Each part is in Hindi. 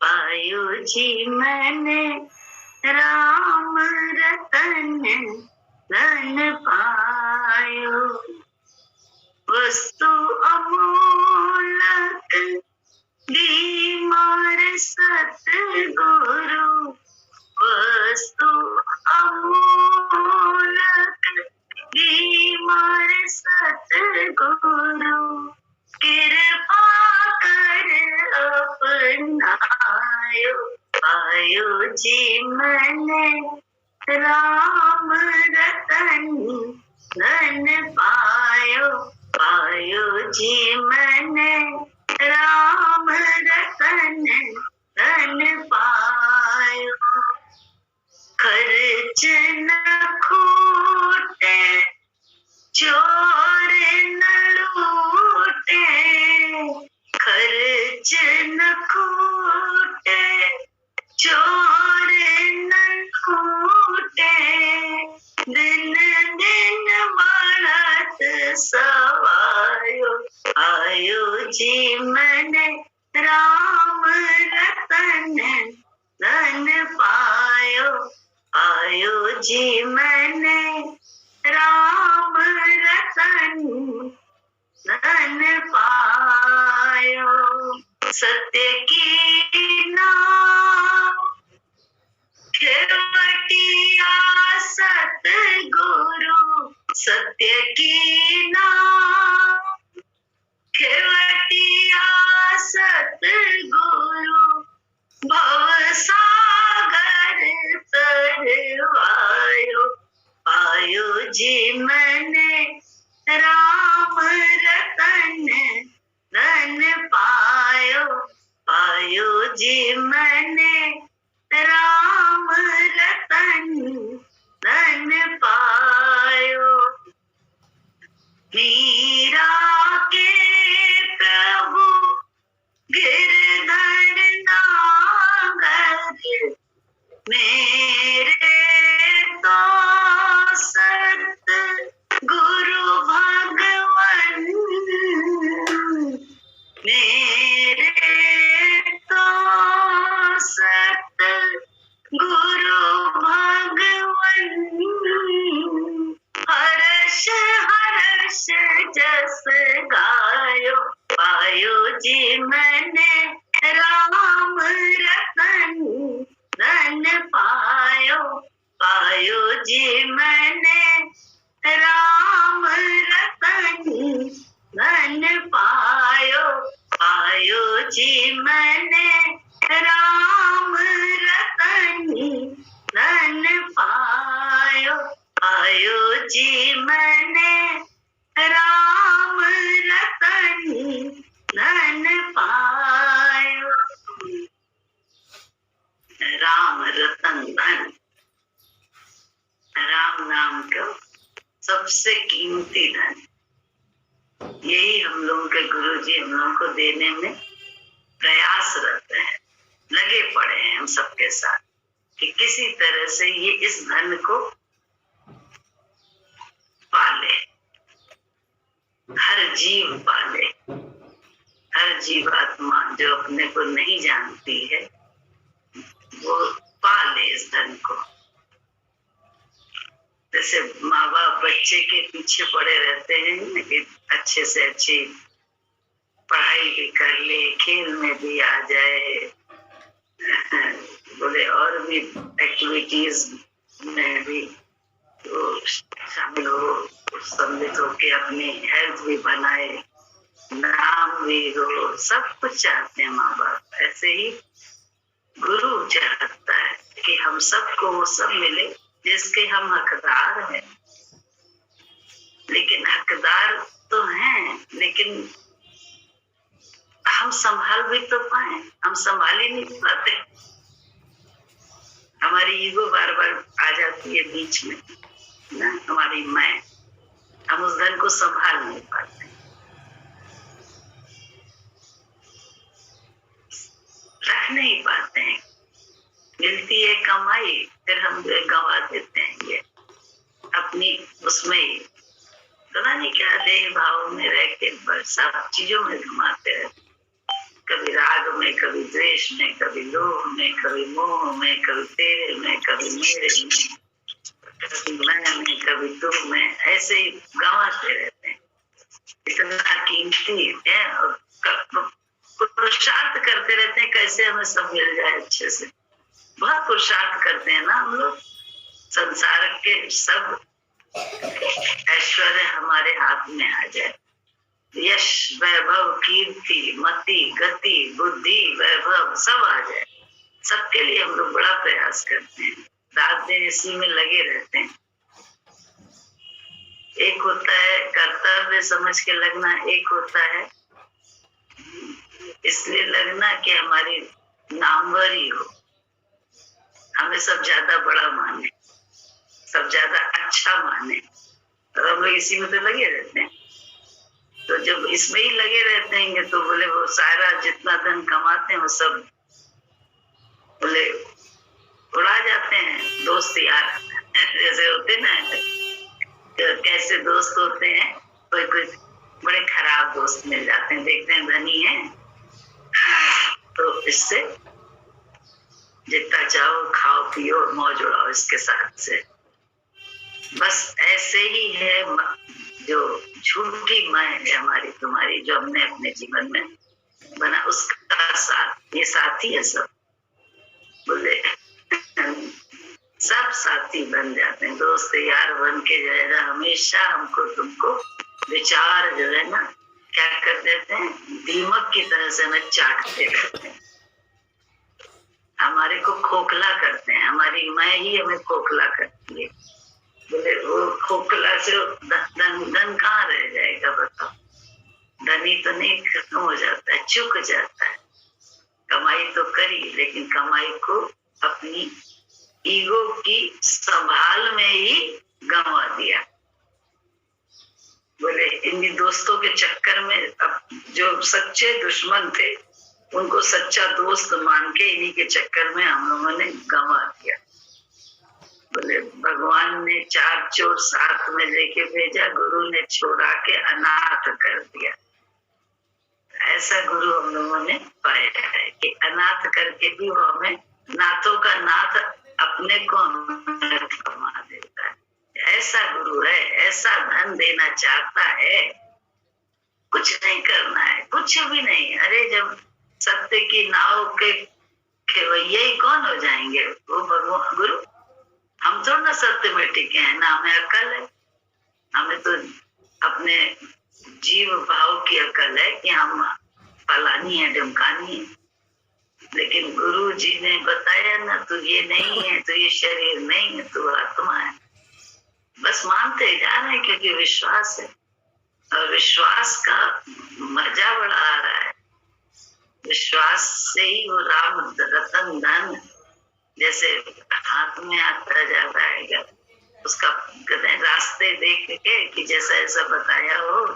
पायो जी मैंने राम रतन धन पायो। वस्तु अमूलक बीमार सतगुरु, वस्तु अमूलक बीमार सतगुरु, कृपा कर अपनायो। पायो जी मैंने राम रतन धन पायो। पायो जी मैंने राम रतन धन पायो। खर्च न खूटे चोर न लूटे, खर्च न खूटे चोर न लूटे, दिन दिन बढ़त सवायो। आयो जी मैंने राम रतन धन पायो। आयो जी मैंने राम रतन धन पायो। सत्य की नाम खेवटिया सतगुरु, सत्य की नाम खेवटिया सतगुरु, भव सागर तरवायो। पायो जी मैंने राम रतन धन पायो। पायो जी मैंने राम रतन धन पायो। मीरा के प्रभु गिरधर नागर, मेरे तो सत गुरु भगवन, मेरे तो सत गुरु भगवन, हर्ष हर्ष जस गायो। पायो जी मैंने राम रतन धन पायो। पायो जी मैंने राम रतन धन पायो। पायो जी मैंने राम रतन धन पायो। पायो जी मैंने राम रतन धन पायो। राम रतन धन, राम नाम का सबसे कीमती धन, यही हम लोगों के गुरुजी हम लोगों को देने में प्रयासरत हैं, लगे पड़े हैं हम सबके साथ कि किसी तरह से ये इस धन को पाले, हर जीव पाले, हर जीवात्मा जो अपने को नहीं जानती है वो पाले इस धन को। जैसे माँ बाप बच्चे के पीछे पड़े रहते हैं कि अच्छे से अच्छी पढ़ाई भी कर ले, खेल में भी आ जाए, बोले और भी एक्टिविटीज में भी तो शामिल हो, सम्मिलित होके अपनी हेल्थ भी बनाए, नाम भी हो, सब कुछ चाहते हैं माँ बाप। ऐसे ही गुरु चाहता है कि हम सबको वो सब मिले जिसके हम हकदार हैं। लेकिन हकदार तो हैं, लेकिन हम संभाल भी तो पाए, हम संभाल ही नहीं पाते। हमारी ईगो बार बार आ जाती है बीच में ना, हमारी मैं, हम उस धन को संभाल नहीं पाते। रख नहीं पाते हैं, मिलती है कमाई फिर हम गंवा देते हैं ये अपनी उसमें ही, पता नहीं क्या देह भाव में रह के सब चीजों में घुमाते हैं। कभी राग में, कभी द्वेष में, कभी लोभ में, कभी मोह में, कभी तेरे में, कभी मेरे में, कभी मैं में, कभी तुम में, ऐसे ही गंवाते रहते हैं। इतना कीमती है और पुरुषार्थ करते रहते हैं कैसे हमें सब मिल जाए अच्छे से। बहुत पुरुषार्थ करते हैं ना हम लोग, संसार के सब ऐश्वर्य हमारे हाथ में आ जाए, यश वैभव कीर्ति मति गति बुद्धि वैभव सब आ जाए, सबके लिए हम लोग बड़ा प्रयास करते हैं, रात दिन इसी में लगे रहते हैं। एक होता है कर्तव्य समझ के लगना, एक होता है इसलिए लगना कि हमारी नामवरी हो, हमें सब ज्यादा बड़ा माने, सब ज्यादा अच्छा माने, और हम लोग इसी में तो लगे रहते हैं। तो जब इसमें ही लगे रहते हैं तो बोले वो सारा जितना धन कमाते हैं वो सब बोले उड़ा जाते हैं। दोस्त यार जैसे होते ना, तो कैसे दोस्त होते हैं, कोई कोई बड़े खराब दोस्त मिल जाते हैं, देखते हैं धनी है तो इससे जितना चाहो खाओ पियो मौज उड़ाओ इसके साथ से। बस ऐसे ही है जो झूठी मैं है हमारी तुम्हारी, जो हमने अपने जीवन में बना, उसका साथ, ये साथी है सब, बोले सब साथी बन जाते हैं, दोस्त यार बन के जाएगा। हमेशा हमको तुमको विचार जो है ना क्या कर देते हैं, दीमक की तरह से हमें चाटते रहते हैं, हमारे को खोखला करते हैं, हमारी मैं ही हमें खोखला करती है। बोले वो खोखला से धन कहाँ रह जाएगा बताओ, धनी तो नहीं, खत्म हो जाता है, चुक जाता है। कमाई तो करी लेकिन कमाई को अपनी ईगो की संभाल में ही गंवा दिया। बोले इन दोस्तों के चक्कर में अब जो सच्चे दुश्मन थे उनको सच्चा दोस्त मान के इन्हीं के चक्कर में हम लोगों ने गंवा दिया। बोले भगवान ने 4 चोर साथ में लेके भेजा, गुरु ने छोड़ा के अनाथ कर दिया। ऐसा गुरु हम लोगों ने पाया है कि अनाथ करके भी वो हमें नाथों का नाथ अपने को कमा देता है। ऐसा गुरु है, ऐसा धन देना चाहता है, कुछ नहीं करना है, कुछ भी नहीं। अरे जब सत्य की नाव के खेवैया ही कौन हो जाएंगे, वो भगवान गुरु। हम थोड़ा ना सत्य में टिके हैं ना, हमें अकल है, हमें तो अपने जीव भाव की अकल है कि हम फलानी है ढमकानी है। लेकिन गुरु जी ने बताया ना, तू ये नहीं है, तो ये शरीर नहीं है, तू आत्मा है। बस मानते जा रहे हैं क्योंकि विश्वास है, और विश्वास का मजा बड़ा आ रहा है। विश्वास से ही वो राम रतन धन जैसे हाथ में आता जाता है, उसका कहते हैं रास्ते देख के कि जैसा ऐसा बताया हो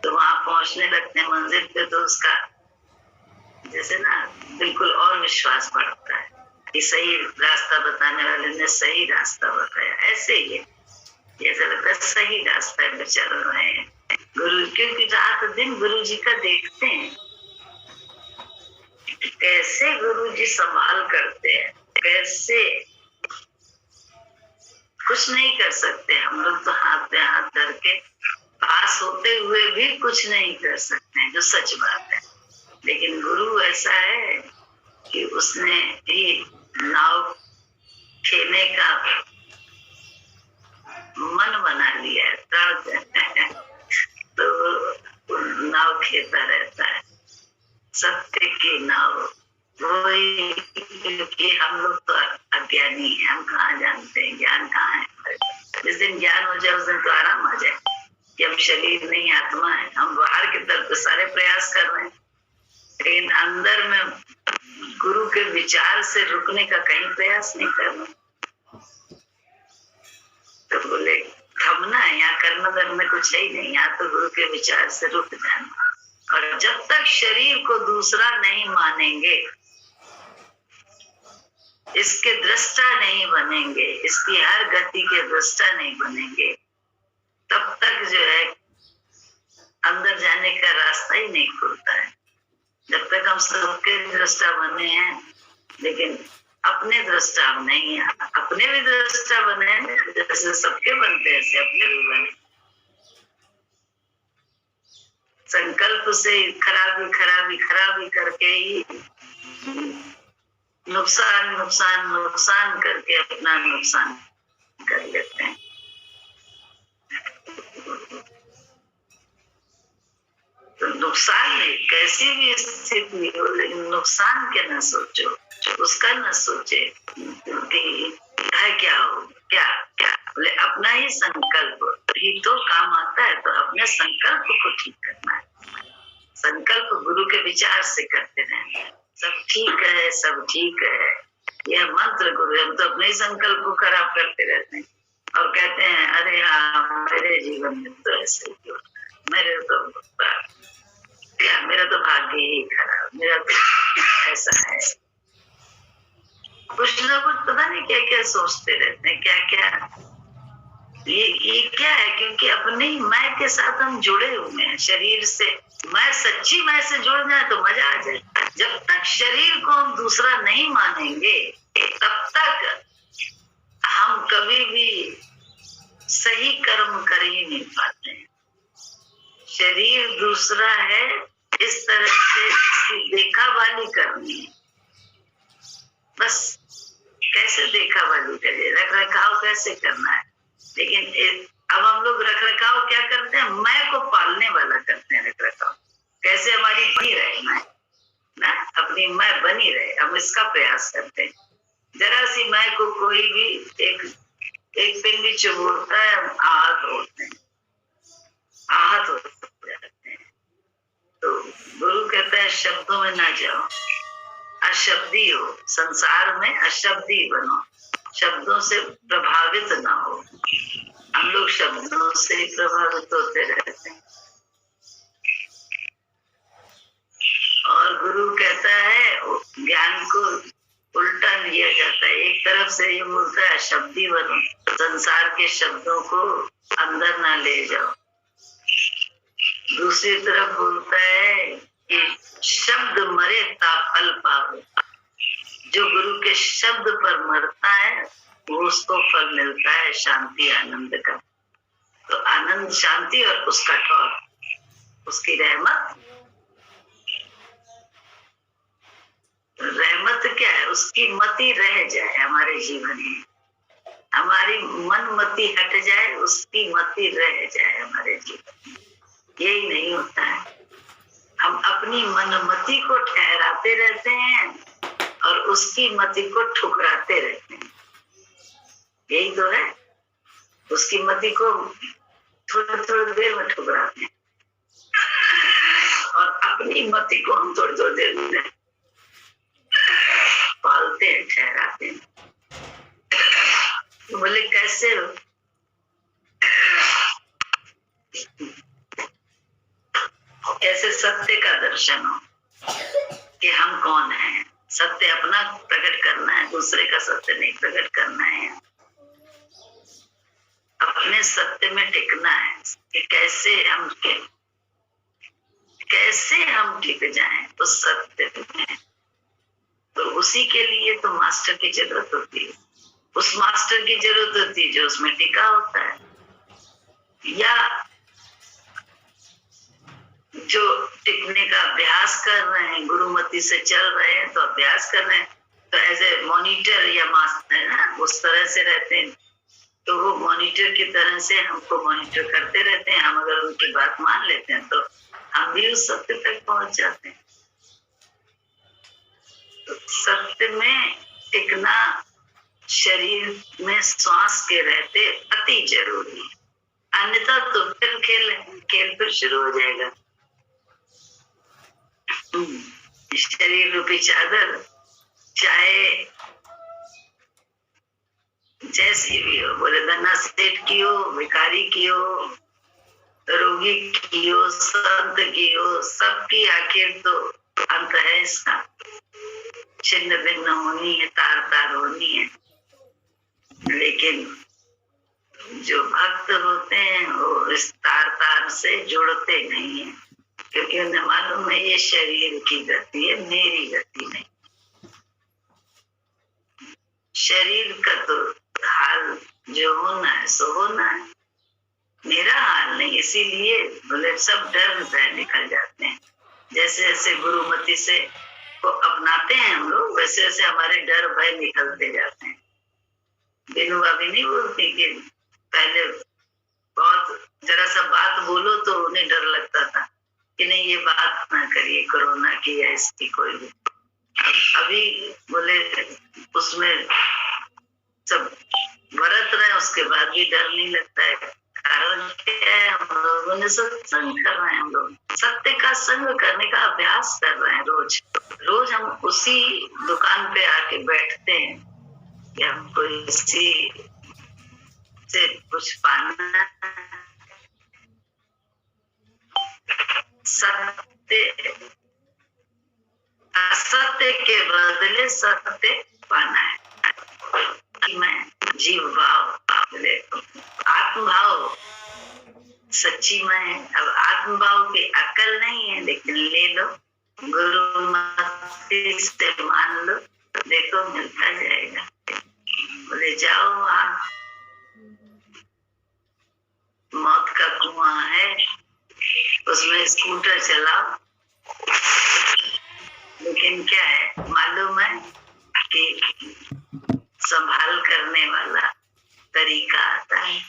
तो वहां पहुंचने लगते हैं मंजिल पे, तो उसका जैसे ना बिल्कुल और विश्वास बढ़ता है कि सही रास्ता बताने वाले ने सही रास्ता बताया। ऐसे ही जैसा लगता है सही रास्ता पे चल रहे हैं गुरु, क्योंकि रात दिन गुरु जी का देखते हैं कैसे गुरु जी संभाल करते हैं, कैसे कुछ नहीं कर सकते हम लोग तो हाथ पे हाथ धर के पास होते हुए भी कुछ नहीं कर सकते हैं, जो सच बात है। लेकिन गुरु ऐसा है कि उसने ही नाव खेने का मन बना लिया है, तो नाव खेता रहता है, सत्य की नाव। वही क्योंकि हम लोग तो अज्ञानी हैं, हम कहाँ जानते हैं, ज्ञान कहाँ है। जिस दिन ज्ञान हो जाए उस दिन तो आराम आ जाए कि हम शरीर नहीं आत्मा है। हम बाहर की तरफ तो सारे प्रयास कर रहे हैं, लेकिन अंदर में गुरु के विचार से रुकने का कहीं प्रयास नहीं करना। तो बोले थमना है, यहाँ कर्म धर्म में कुछ है ही नहीं, यहाँ तो गुरु के विचार से रुक जाना। और जब तक शरीर को दूसरा नहीं मानेंगे, इसके दृष्टा नहीं बनेंगे, इसकी हर गति के दृष्टा नहीं बनेंगे, तब तक जो है अंदर जाने का रास्ता ही नहीं खुलता है। जब तक हम सबके दृष्टा बने हैं, लेकिन अपने दृष्टा नहीं है। अपने भी दृष्टा बने हैं, जैसे सबके बनते हैं ऐसे अपने भी बने। संकल्प से खराबी खराबी खराबी करके ही नुकसान नुकसान नुकसान करके अपना नुकसान कर लेते हैं। तो नुकसान नहीं, कैसी भी स्थिति हो, लेकिन नुकसान के न सोचो, उसका न सोचे कि है क्या हो, क्या क्या बोले अपना ही संकल्प ही तो काम आता है। तो अपने संकल्प को ठीक करना है। संकल्प गुरु के विचार से करते रहना, सब ठीक है, सब ठीक है, यह मंत्र गुरु। हम तो अपने ही संकल्प को खराब करते रहते हैं और कहते हैं अरे हाँ मेरे जीवन में तो ऐसे क्यों, मेरे तो क्या, मेरा तो भाग्य ही खराब, मेरा तो ऐसा है। कुछ ना कुछ पता नहीं क्या क्या सोचते रहते हैं, क्या क्या। ये क्या है, क्योंकि अपने ही मैं के साथ हम जुड़े हुए हैं शरीर से। मैं सच्ची मैं से जुड़ जाए तो मजा आ जाए। जब तक शरीर को हम दूसरा नहीं मानेंगे, तब तक हम कभी भी सही कर्म कर ही नहीं पाते हैं। शरीर दूसरा है, इस तरह से इसकी देखा-भाली करनी है। बस कैसे देखा-भाली करिए, रख रखाव कैसे करना है। लेकिन अब हम लोग रख रखाव क्या करते हैं, मैं को पालने वाला करते हैं। रख रखाव कैसे हमारी बनी रहे, मैं ना अपनी मैं बनी रहे, हम इसका प्रयास करते हैं। जरा सी मैं को कोई भी एक पिन भी चुभोता है, हम आहत होते हैं, आहत हो जाते हैं। तो गुरु कहता है शब्दों में ना जाओ, अशब्दी हो, संसार में अशब्दी बनो, शब्दों से प्रभावित ना हो। हम लोग शब्दों से ही प्रभावित होते रहते हैं। और गुरु कहता है ज्ञान को उल्टा लिया जाता है। एक तरफ से ये बोलता है शब्दी बनो, संसार के शब्दों को अंदर ना ले जाओ। दूसरी तरफ बोलता है कि शब्द मरे ता फल पावे। जो गुरु के शब्द पर मरता है वो उसको फल मिलता है शांति आनंद का। तो आनंद शांति और उसका ठौर, उसकी रहमत। रहमत क्या है, उसकी मति रह जाए हमारे जीवन में, हमारी मन मति हट जाए, उसकी मति रह जाए हमारे जीवन में। यही नहीं होता है। हम अपनी मन मति को ठहराते रहते हैं और उसकी मति को ठुकराते रहते हैं। यही तो है, उसकी मति को थोड़ी थोड़ी देर में ठुकराते हैं और अपनी मति को हम थोड़ी थोड़ी देर में पालते हैं, ठहराते हैं। तो बोले कैसे हो, कैसे सत्य का दर्शन हो कि हम कौन हैं। सत्य अपना प्रकट करना है, दूसरे का सत्य नहीं प्रकट करना है। अपने सत्य में टिकना है कि कैसे हम टिक जाएं तो सत्य में। तो उसी के लिए तो मास्टर की जरूरत होती है। उस मास्टर की जरूरत होती है जो उसमें टिका होता है, या जो टिकने का अभ्यास कर रहे हैं, गुरुमति से चल रहे हैं तो अभ्यास कर रहे हैं। तो एज मॉनिटर या मास्टर है ना, उस तरह से रहते हैं। तो वो मॉनिटर की तरह से हमको मॉनिटर करते रहते हैं। हम अगर उनकी बात मान लेते हैं तो हम भी उस सत्य तक पहुंच जाते हैं। तो सत्य में टिकना शरीर में श्वास के रहते अति जरूरी है। अन्यथा तो फिर खेल फिर शुरू हो जाएगा। शरीर रूपी चादर चाहे जैसी भी हो, बोले धन्ना सेठ की हो, भिखारी की हो, रोगी की हो, संत की हो, सबकी आखिर तो अंत है इसका। छिन्न भिन्न होनी है, तार तार होनी है। लेकिन जो भक्त होते हैं वो इस तार तार से जुड़ते नहीं है, क्योंकि उन्हें मालूम है ये शरीर की गति है, मेरी गति नहीं। शरीर का तो हाल जो होना है सो होना है, मेरा हाल नहीं। इसीलिए बोले सब डर भय निकल जाते हैं। जैसे जैसे गुरुमति से को अपनाते हैं हम लोग, वैसे वैसे हमारे डर भय निकलते जाते हैं। बिनु अभी नहीं बोलती कि पहले बहुत जरा सा बात बोलो तो उन्हें डर लगता था कि नहीं ये बात ना करिए कोरोना की या इसकी कोई भी। अभी बोले उसमें सब व्रत रहे, उसके बाद भी डर नहीं लगता है। कारण क्या है? हम लोगों ने सत्संग कर रहे हैं, हम लोग सत्य का संग करने का अभ्यास कर रहे हैं। रोज रोज हम उसी दुकान पे आके बैठते हैं कि हमको इसी से कुछ पाना। सत्य असत्य के बदले सत्य पाना है। मैं जीव भाव, आत्म भाव सच्ची मैं। अब आत्म भाव की अकल नहीं है, लेकिन ले लो, गुरुमति से मान लो, देखो मिलता जाएगा। बोले जाओ वहां मौत का कुआं है, उसमें स्कूटर चलाओ। लेकिन क्या है मालूम है कि संभाल करने वाला तरीका आता है,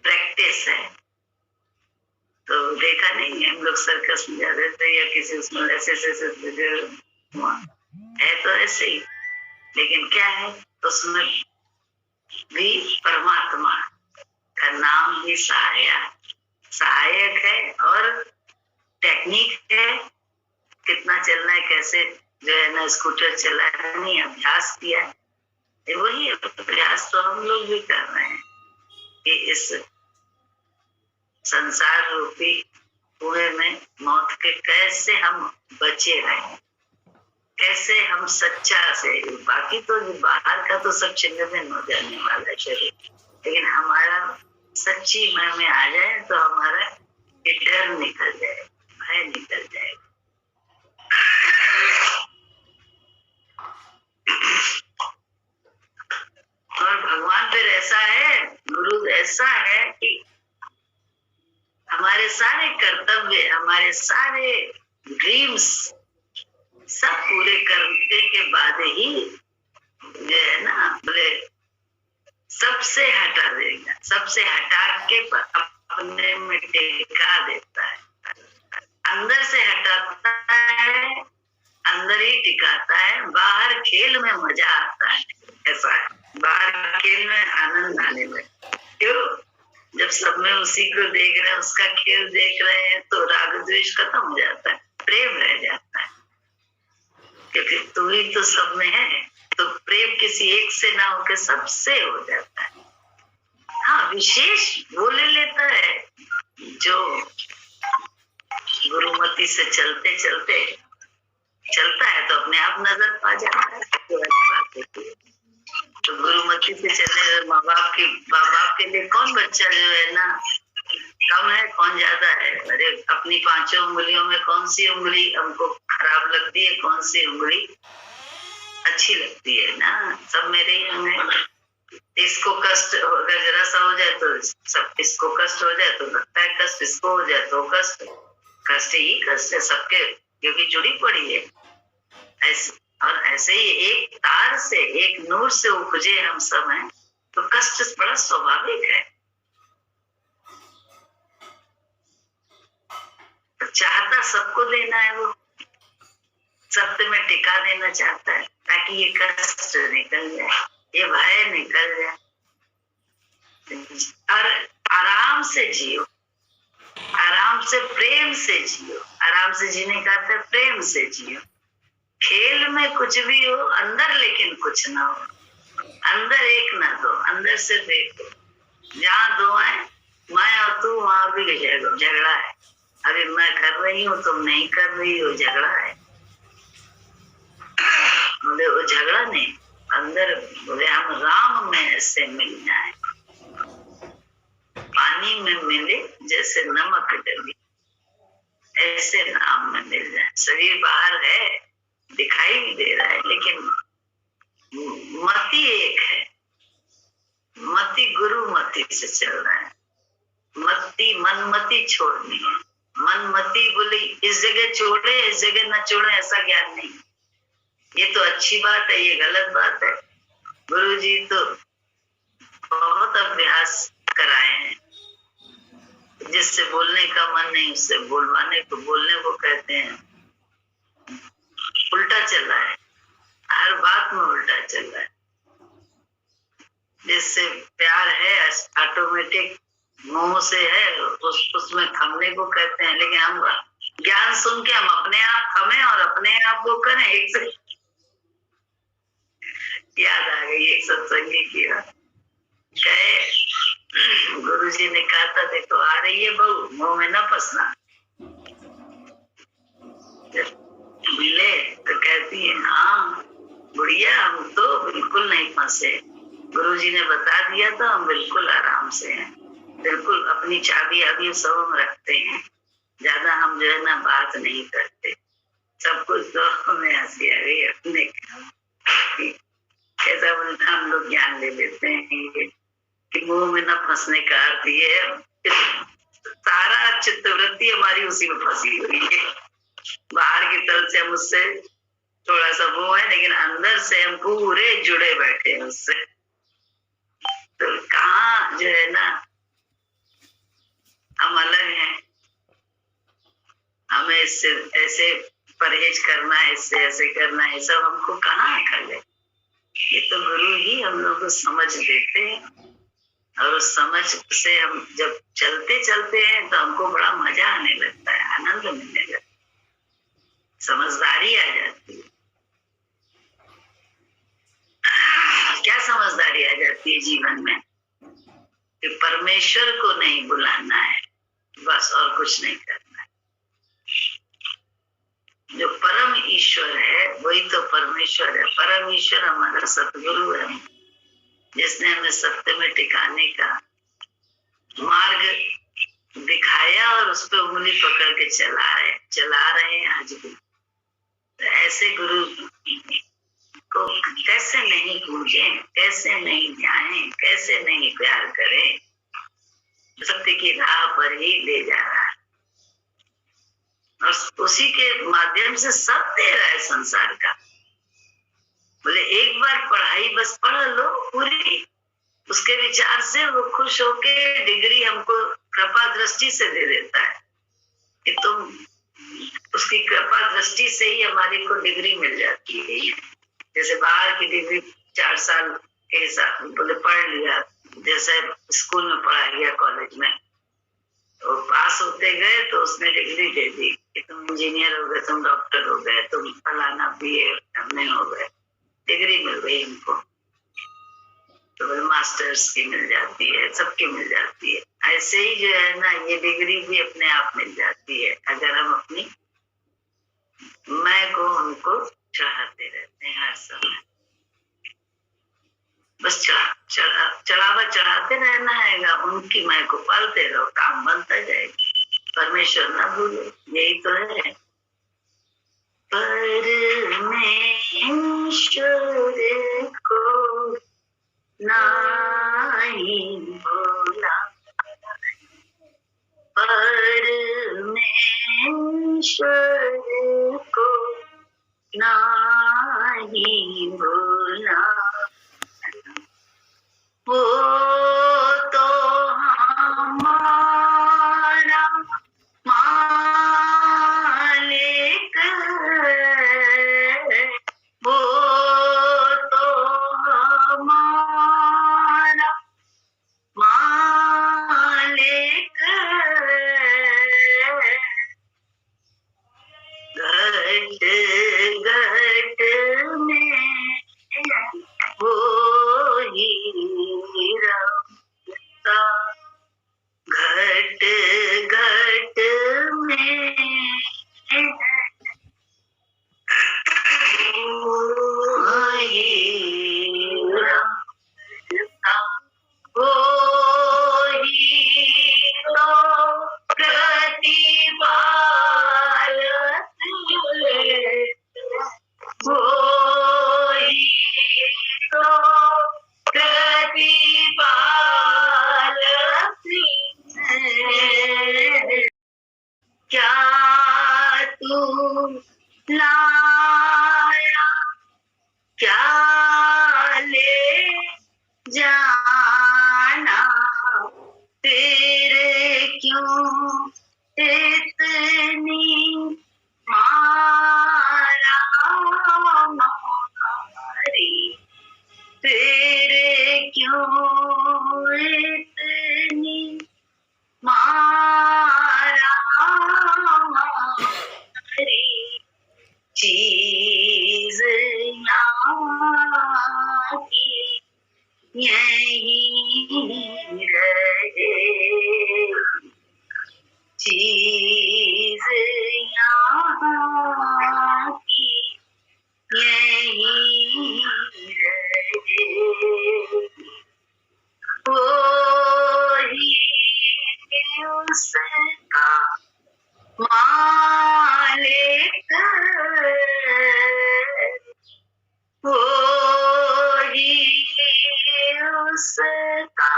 प्रैक्टिस है। तो देखा नहीं है हम लोग सर्कस में जाते थे या किसी उसमें ऐसे है तो ऐसे ही, लेकिन क्या है उसमें भी परमात्मा का नाम भी सहायक है और टेक्निक है, कितना चलना है, कैसे जो है ना स्कूटर चलानी अभ्यास किया है। वही अभ्यास तो हम लोग भी कर रहे हैं कि इस संसार रूपी कुएं में मौत के कैसे हम बचे रहें, कैसे हम सच्चा से। बाकी तो बाहर का तो सब छिन्न भिन्न हो जाने वाला है शरीर, लेकिन हमारा सच्ची मन में आ जाए तो हमारा ये डर निकल जाए, भय निकल जाएगा। और भगवान फिर ऐसा है, गुरु ऐसा है कि हमारे सारे कर्तव्य, हमारे सारे ड्रीम्स सब पूरे करने के बाद ही जो है ना बोले सबसे हटा देगा, सबसे हटा के अपने में टेका देता है। अंदर से हटाता है, अंदर ही टिकाता है। बाहर खेल में मजा आता है, ऐसा है। बाहर खेल में आनंद आने में, क्यों? जब सब में उसी को देख रहे हैं, उसका खेल देख रहे हैं, तो राग द्वेष खत्म हो जाता है, प्रेम रह जाता है, क्योंकि तू ही तो सब में है। तो प्रेम किसी एक से ना होकर सबसे हो जाता है। हाँ, विशेष वो ले लेता है जो गुरुमति से चलते चलते चलता है, तो अपने आप नजर पा जाता है। तो गुरुमति से चलने माँ बाप के लिए कौन बच्चा जो है ना कम है, कौन ज्यादा है? अरे अपनी 5 उंगलियों में कौन सी उंगली हमको खराब लगती है, कौन सी उंगली अच्छी लगती है ना? सब मेरे ही होंगे। इसको कष्ट अगर जरा सा हो जाए तो सब, इसको कष्ट हो जाए तो लगता है कष्ट, इसको हो जाए तो कष्ट ही कष्ट है सबके, क्योंकि जुड़ी पड़ी है। ऐसे और ऐसे ही एक तार से, एक नूर से उपजे हम सब हैं, तो कष्ट बड़ा स्वाभाविक है। तो चाहता सबको देना है, वो सत्य में टिका देना चाहता है, ताकि ये कष्ट निकल जाए, ये भय निकल जाए और आराम से जियो, आराम से प्रेम से जियो। आराम से जीने का अर्थ है प्रेम से जियो। खेल में कुछ भी हो अंदर, लेकिन कुछ ना हो अंदर, एक ना दो, अंदर सिर्फ एक हो। जहाँ दो है मैं और तू, वहां भी झगड़ा है। अभी मैं कर रही हूँ, तुम नहीं कर रही हो, झगड़ा है। बोले वो झगड़ा नहीं, अंदर बोले हम राम में ऐसे मिल जाए पानी में मिले जैसे नमक डली, ऐसे नाम में मिल जाए। शरीर बाहर है, दिखाई भी दे रहा है, लेकिन मति एक है। मति गुरु मति से चल रहा है। मति मनमति छोड़नी है। मनमति बोले इस जगह छोड़े इस जगह न छोड़े, ऐसा ज्ञान नहीं। ये तो अच्छी बात है, ये गलत बात है। गुरु जी तो बहुत अभ्यास कराए हैं। जिससे बोलने का मन नहीं उससे बोलवाने को, बोलने को कहते हैं। उल्टा चल रहा है, हर बात में उल्टा चल रहा है। जिससे प्यार है ऑटोमेटिक मोह से है, उसमें थमने को कहते हैं। लेकिन हम ज्ञान सुन के हम अपने आप थमे और अपने आप को करें। एक से याद आ गई एक सत्संगी की बात। कहे गुरु जी ने कहा था देखो आ रही है बहू, मुंह में न फंसना। मिले तो कहती है हाँ बुढ़िया हम तो बिल्कुल नहीं फंसे, गुरु जी ने बता दिया तो हम बिल्कुल आराम से हैं, बिल्कुल अपनी चाबी अभी सब हम रखते हैं, ज्यादा हम जो है ना बात नहीं करते। सब कुछ तो हमें हंसी आ गई अपने कैसा बोलता हम लोग ज्ञान ले लेते हैं कि मुंह में न फंसने का अर्थ ये है। सारा चित्तवृत्ति हमारी उसी में फंसी हुई है। बाहर की तरफ से हम उससे थोड़ा सा वो है, लेकिन अंदर से हम पूरे जुड़े बैठे हैं उससे। तो कहाँ जो है ना हम अलग हैं, हमें इससे ऐसे परहेज करना है, इससे ऐसे करना है, सब हमको कहाँ अकल है। ये तो गुरु ही हम लोग को समझ देते हैं, और उस समझ से हम जब चलते चलते हैं तो हमको बड़ा मजा आने लगता है, आनंद मिलने लगता है, समझदारी आ जाती है। क्या समझदारी आ जाती है जीवन में कि परमेश्वर को नहीं बुलाना है, बस और कुछ नहीं करना है। जो परम ईश्वर है वही तो परमेश्वर है। परम ईश्वर हमारा सतगुरु है, जिसने हमें सत्य में टिकाने का मार्ग दिखाया और उस पर उंगली पकड़ के चला रहे हैं आज भी। तो ऐसे गुरु को कैसे नहीं पूजें, कैसे नहीं जाएं, कैसे नहीं प्यार करें। सत्य की राह पर ही ले जा रहा है और उसी के माध्यम से सब दे रहा है संसार का। बोले एक बार पढ़ाई बस पढ़ लो पूरी, उसके विचार से वो खुश होके डिग्री हमको कृपा दृष्टि से दे देता है कि तुम उसकी कृपा दृष्टि से ही हमारी को डिग्री मिल जाती है। जैसे बाहर की डिग्री 4 साल के हिसाब बोले पढ़ लिया, जैसे स्कूल में पढ़ा गया, कॉलेज में तो पास होते गए तो उसने डिग्री दे दी कि तुम इंजीनियर हो गए, तुम डॉक्टर हो गए, तुम फलाना BA में हो गए, डिग्री मिल गई हमको। तो मास्टर्स की मिल जाती है, सबकी मिल जाती है। ऐसे ही जो है ना ये डिग्री भी अपने आप मिल जाती है अगर हम अपनी मैं को हमको चढ़ाते रहते हैं हर समय। बस चढ़ावा चढ़ाते रहना है, उनकी मैं को पालते रहो, काम बनता जाएगा। परमेश्वर ना भूलो, यही तो है। परमेश्वर को नहीं भूला, परमेश्वर को नहीं भूला, वो तो हमारा मालिक है, वो तो हमारा मालिक है। घट घट में वो ही रमता, घट घट में वो ही रमता, वो ही तू लाया, क्या ले जाना, फिर क्यों इतनी मारा मारी, फिर क्यों इतनी मारा मारी, चीज यहाँ की यहीं रहे, चीज यहाँ की यहीं रहे, वही उसका मालिक, वही उसका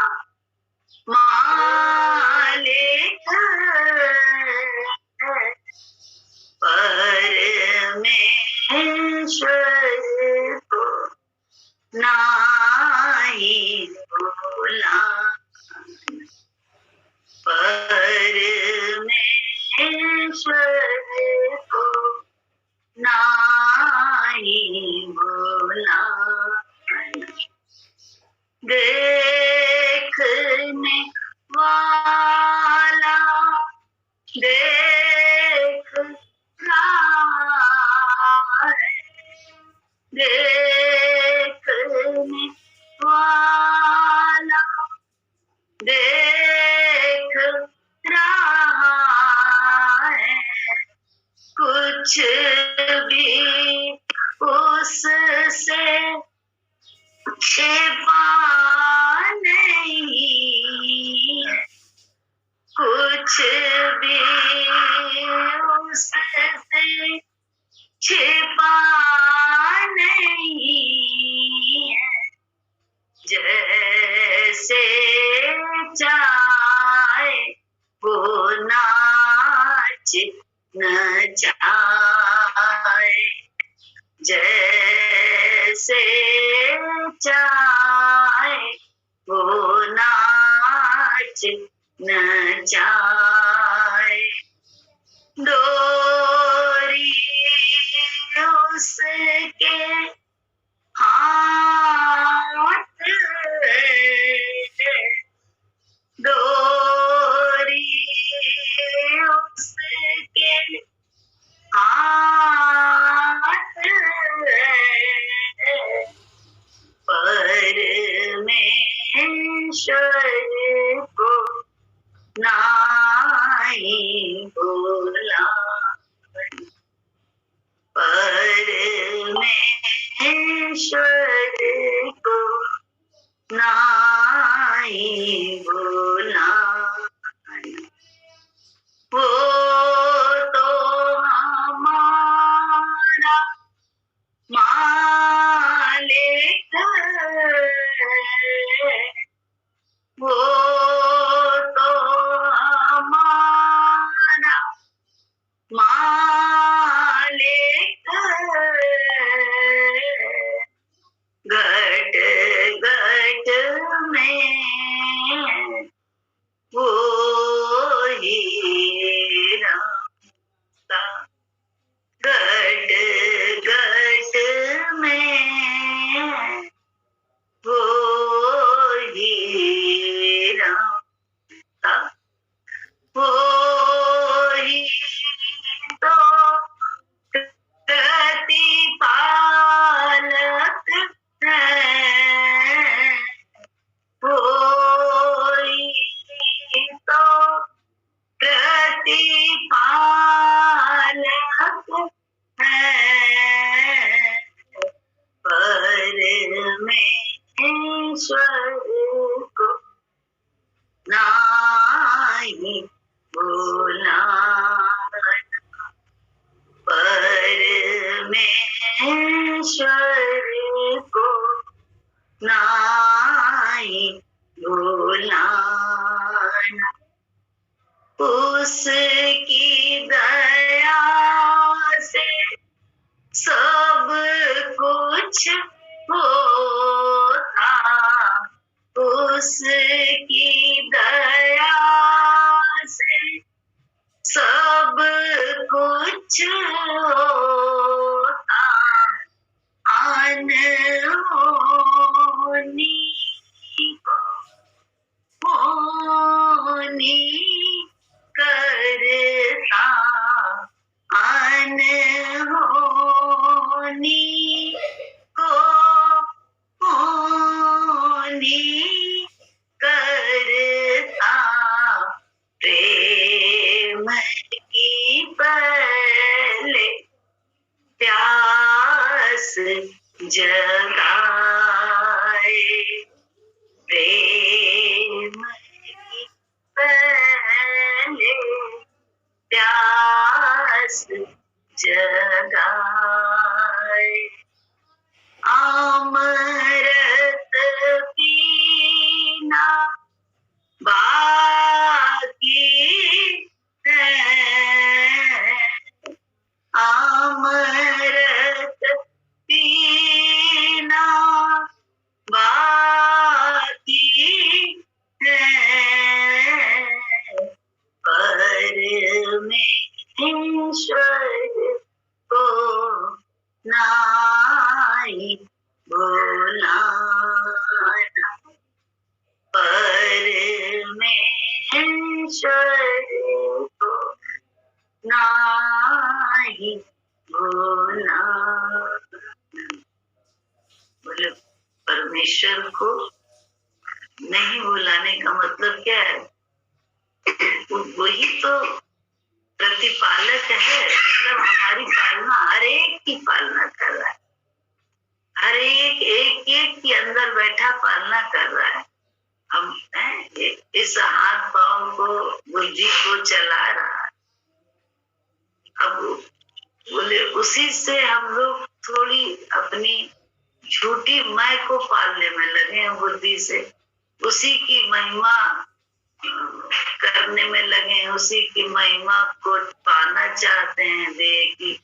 मालिक, परमेश्वर को नाही भूला, परमेश्वर को नाही भूला, देखने वाला देख रहा है, देखने वाला देख रहा है, कुछ भी उससे छिपा नहीं, कुछ भी उससे छिपा नहीं, जैसे चाहे वो नाच नचाए, जैसे चाहे वो नाच नचाए, डोरी उसके हाथ, डोरी उसके हाथ, परमेश्वर को नाही भूला, परमेश्वर को नाही भूला, वो तो हमारा मालिक है, वो तो हमारा मालिक है, घट घट में वो ही रमता, घट घट में वो ही रमता, वो ही तो प्रतिपालक है, वो ही तो प्रतिपालक है, परमेश्वर को नाही भूला, परमेश्वर को नाही भूला, उसकी दया जगाए, प्रेम की पहले प्यास जगाए, अमृत पीना बाकी है, अमृत पीना बाकी है, परमेश्वर को नाई भुलाना, परमेश्वर को नाई भुलाना। बोले परमेश्वर को नहीं भुलाने का मतलब क्या है? वही तो प्रतिपालक है, मतलब हमारी पालना, हर एक की पालना कर रहा है, हर एक एक एक के अंदर बैठा पालना कर रहा है। हम इस हाथ पांव को, बुद्धि को चला रहा है। अब बोले उसी से हम लोग थोड़ी अपनी झूठी मैं को पालने में लगे हैं, बुद्धि से उसी की महिमा करने में लगे हैं, उसी की महिमा को पाना चाहते हैं, देह की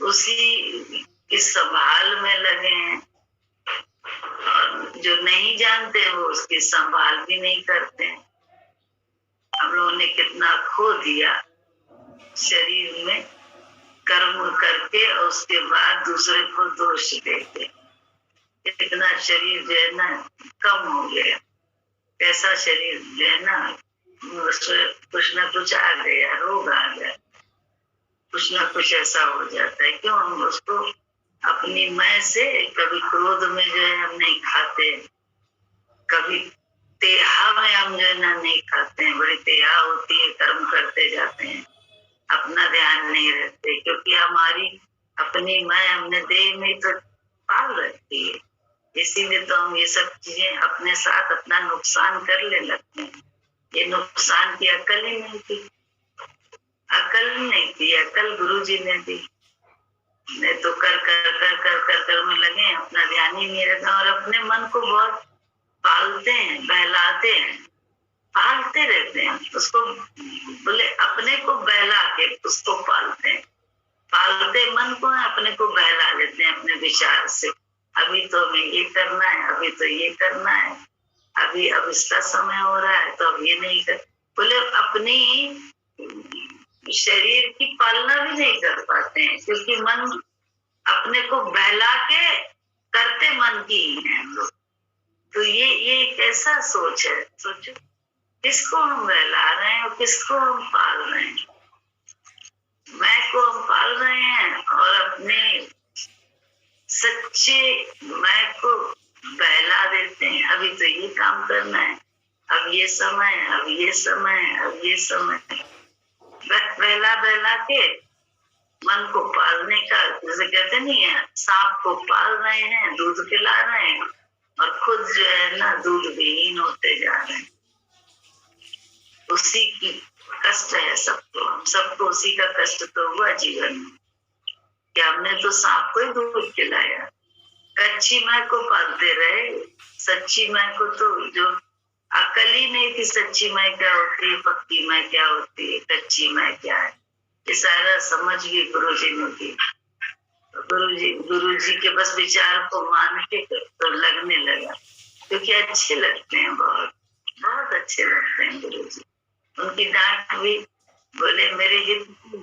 उसी की संभाल में लगे हैं, और जो नहीं जानते वो उसकी संभाल भी नहीं करते हैं। हम लोगों ने कितना खो दिया शरीर में कर्म करके, और उसके बाद दूसरे को दोष देते। इतना शरीर जो है ना कम हो गया, ऐसा शरीर जो है ना कुछ ना कुछ आ गया, रोग आ गया, कुछ ना कुछ ऐसा हो जाता है। क्यों? हम उसको अपनी मैं से, कभी क्रोध में जो है हम नहीं खाते, कभी तेहा में हम जो है ना नहीं खाते हैं, बड़ी तेहा होती है, कर्म करते जाते हैं, अपना ध्यान नहीं रखते, क्योंकि हमारी अपनी मैं हमने देह में तो पाल रखी है, इसीलिए तो हम ये सब चीजें अपने साथ अपना नुकसान कर ले लगते हैं। ये नुकसान की अकल ही नहीं थी, अकल नहीं थी, अकल गुरुजी ने दी। नहीं तो कर कर कर कर कर कर में लगे, अपना ध्यान ही नहीं रहता, और अपने मन को बहुत पालते हैं, बहलाते हैं, पालते रहते हैं उसको। बोले अपने को बहला के उसको पालते हैं, पालते मन को है, अपने को बहला लेते हैं अपने विचार से। अभी तो हमें ये करना है, अभी तो ये करना है, अभी अब इसका समय हो रहा है तो अब ये नहीं कर। बोले अपनी शरीर की पालना भी नहीं कर पाते हैं, क्योंकि मन अपने को बहला के करते मन की ही है हम लोग। तो ये कैसा सोच है? सोचो किसको हम बहला रहे हैं और किसको हम पाल रहे हैं? मैं को हम पाल रहे हैं और अपने सच्चे मैं को बहला देते हैं। अभी तो ये काम करना है, अब ये समय, अब ये समय, अब ये समय, बहला बहला के मन को पालने का, जैसे कहते नहीं है सांप को पाल रहे हैं, दूध पिला रहे हैं, और खुद जो है ना दूध विहीन होते जा रहे हैं। उसी की कष्ट है सबको, हम सबको उसी का कष्ट तो हुआ जीवन में कि हमने तो सांप को ही दूध पिलाया, कच्ची मैं को पालते रहे, सच्ची मैं को तो जो अकल ही नहीं थी, सच्ची मैं क्या होती है, पक्की मैं क्या होती है, कच्ची मैं क्या है, ये सारा समझ भी गुरुजी ने दी। गुरुजी के बस विचार को मान के तो लगने लगा, क्योंकि अच्छे लगते हैं, बहुत बहुत अच्छे लगते हैं गुरुजी। उनकी डांट भी बोले मेरे हित की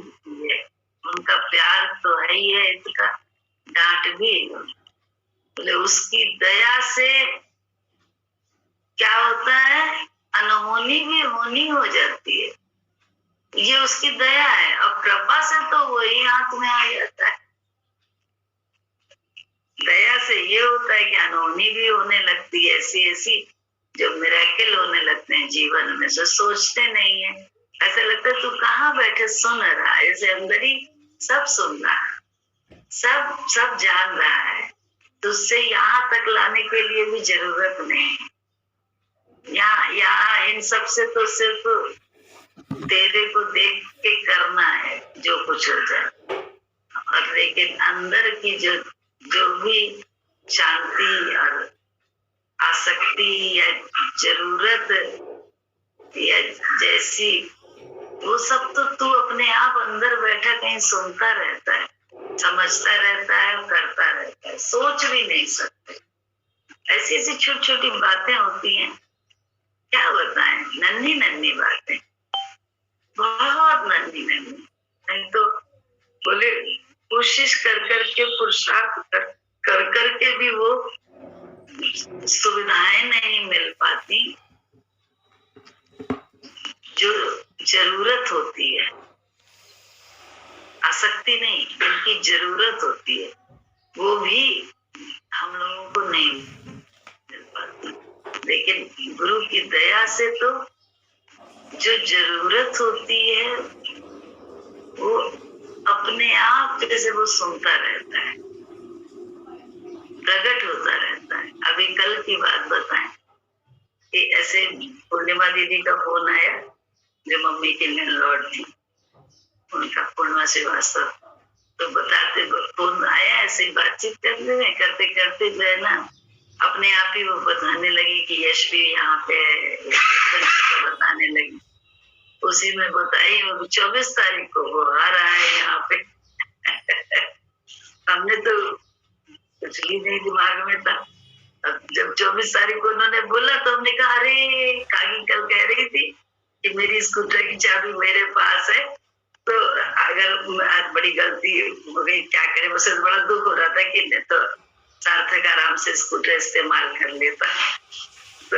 है, उनका प्यार तो है ही है, इसका डांट भी बोले उसकी दया से क्या होता है, अनहोनी भी होनी हो जाती है। ये उसकी दया है, और कृपा से तो वही हाथ में आ जाता है। दया से ये होता है कि अनहोनी भी होने लगती है, ऐसी ऐसी जो मिरेकल होने लगते हैं जीवन में, जो सोचते नहीं है। ऐसा लगता है तू कहाँ बैठे सुन रहा है, ऐसे अंदर ही सब सुन रहा है, सब जान रहा है, तो उससे यहाँ तक लाने के लिए भी जरूरत नहीं। यहाँ इन सब से तो सिर्फ तेरे को देख के करना है जो कुछ हो जाए, और लेकिन अंदर की जो जो भी शांति और आसक्ति या जरूरत या जैसी, वो सब तो तू अपने आप अंदर बैठा कहीं सुनता रहता है, समझता रहता है, करता रहता है, सोच भी नहीं सकते। ऐसी ऐसी छोटी छोटी बातें होती हैं, क्या बताएं, नन्ही नन्ही बातें, बहुत नन्ही नन्ही। नहीं तो बोले कोशिश कर करके, पुरुषार्थ कर करके भी वो सुविधाएं नहीं मिल पाती जो जरूरत होती है। आसक्ति नहीं, इनकी जरूरत होती है, वो भी हम लोगों को नहीं मिल पाती। लेकिन गुरु की दया से तो जो जरूरत होती है वो अपने आप जैसे वो सुनता रहता है, प्रकट होता रहता है। अभी कल की बात बताएं कि ऐसे पूर्णिमा दीदी का फोन आया, जो मम्मी की लैंडलॉर्ड थी, उनका पूर्णिमा श्रीवास्तव, तो बताते फोन आया, ऐसे बातचीत करते करते जो है ना, अपने आप ही वो बताने लगी कि यश भी यहाँ पे बताने लगी। उसी में बताई, वो 24 तारीख को वो आ रहा है यहाँ पे। हमने तो कुछ भी नहीं दिमाग में था। अब जब 24 तारीख को उन्होंने बोला तो हमने कहा अरे, काकी कल कह रही थी कि मेरी स्कूटर की चाबी मेरे पास है, तो अगर आज बड़ी गलती हो गई क्या करे, मुझे बड़ा दुख हो रहा था कि नहीं तो सार्थक आराम से स्कूटर इस्तेमाल कर लेता। तो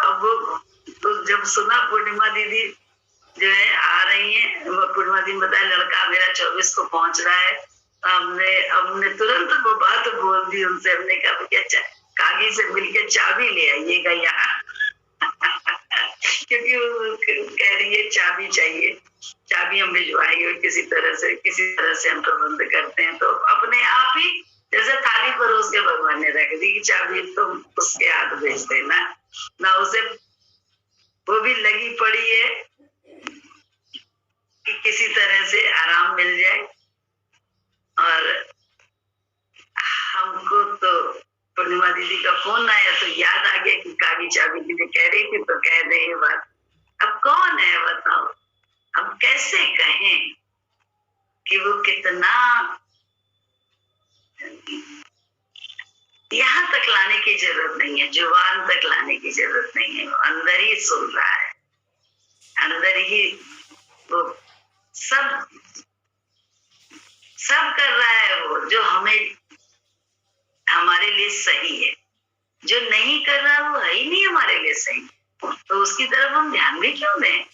अब वो तो जब सुना पूर्णिमा दीदी जो है आ रही है, पूर्णिमा दीदी बताया लड़का मेरा 24 को पहुंच रहा है, हमने तुरंत वो बात बोल दी उनसे। हमने कहा क्या कागी से मिलकर चाबी ले आइएगा यहाँ। क्योंकि वो कह रही है चाबी चाहिए, चाबी हम भिजवाएंगे किसी तरह से हम प्रबंध करते हैं। तो अपने आप ही जैसे थाली परोस के भगवान ने रख दी कि चाबी तुम उसके हाथ भेज देना ना, उसे वो भी लगी पड़ी है कि किसी तरह से आराम मिल जाए। और हमको तो पूर्णिमा दीदी का फोन आया तो याद आ गया कि कागी चाबी के लिए कह रही थी, तो कह दे ये बात। अब कौन है बताओ, हम कैसे कहें कि वो कितना यहाँ तक लाने की जरूरत नहीं है, जुबान तक लाने की जरूरत नहीं है, अंदर ही सुन रहा है, अंदर ही वो सब कर रहा है, वो जो हमें हमारे लिए सही है। जो नहीं कर रहा वो है ही नहीं हमारे लिए सही, तो उसकी तरफ हम ध्यान भी क्यों दें।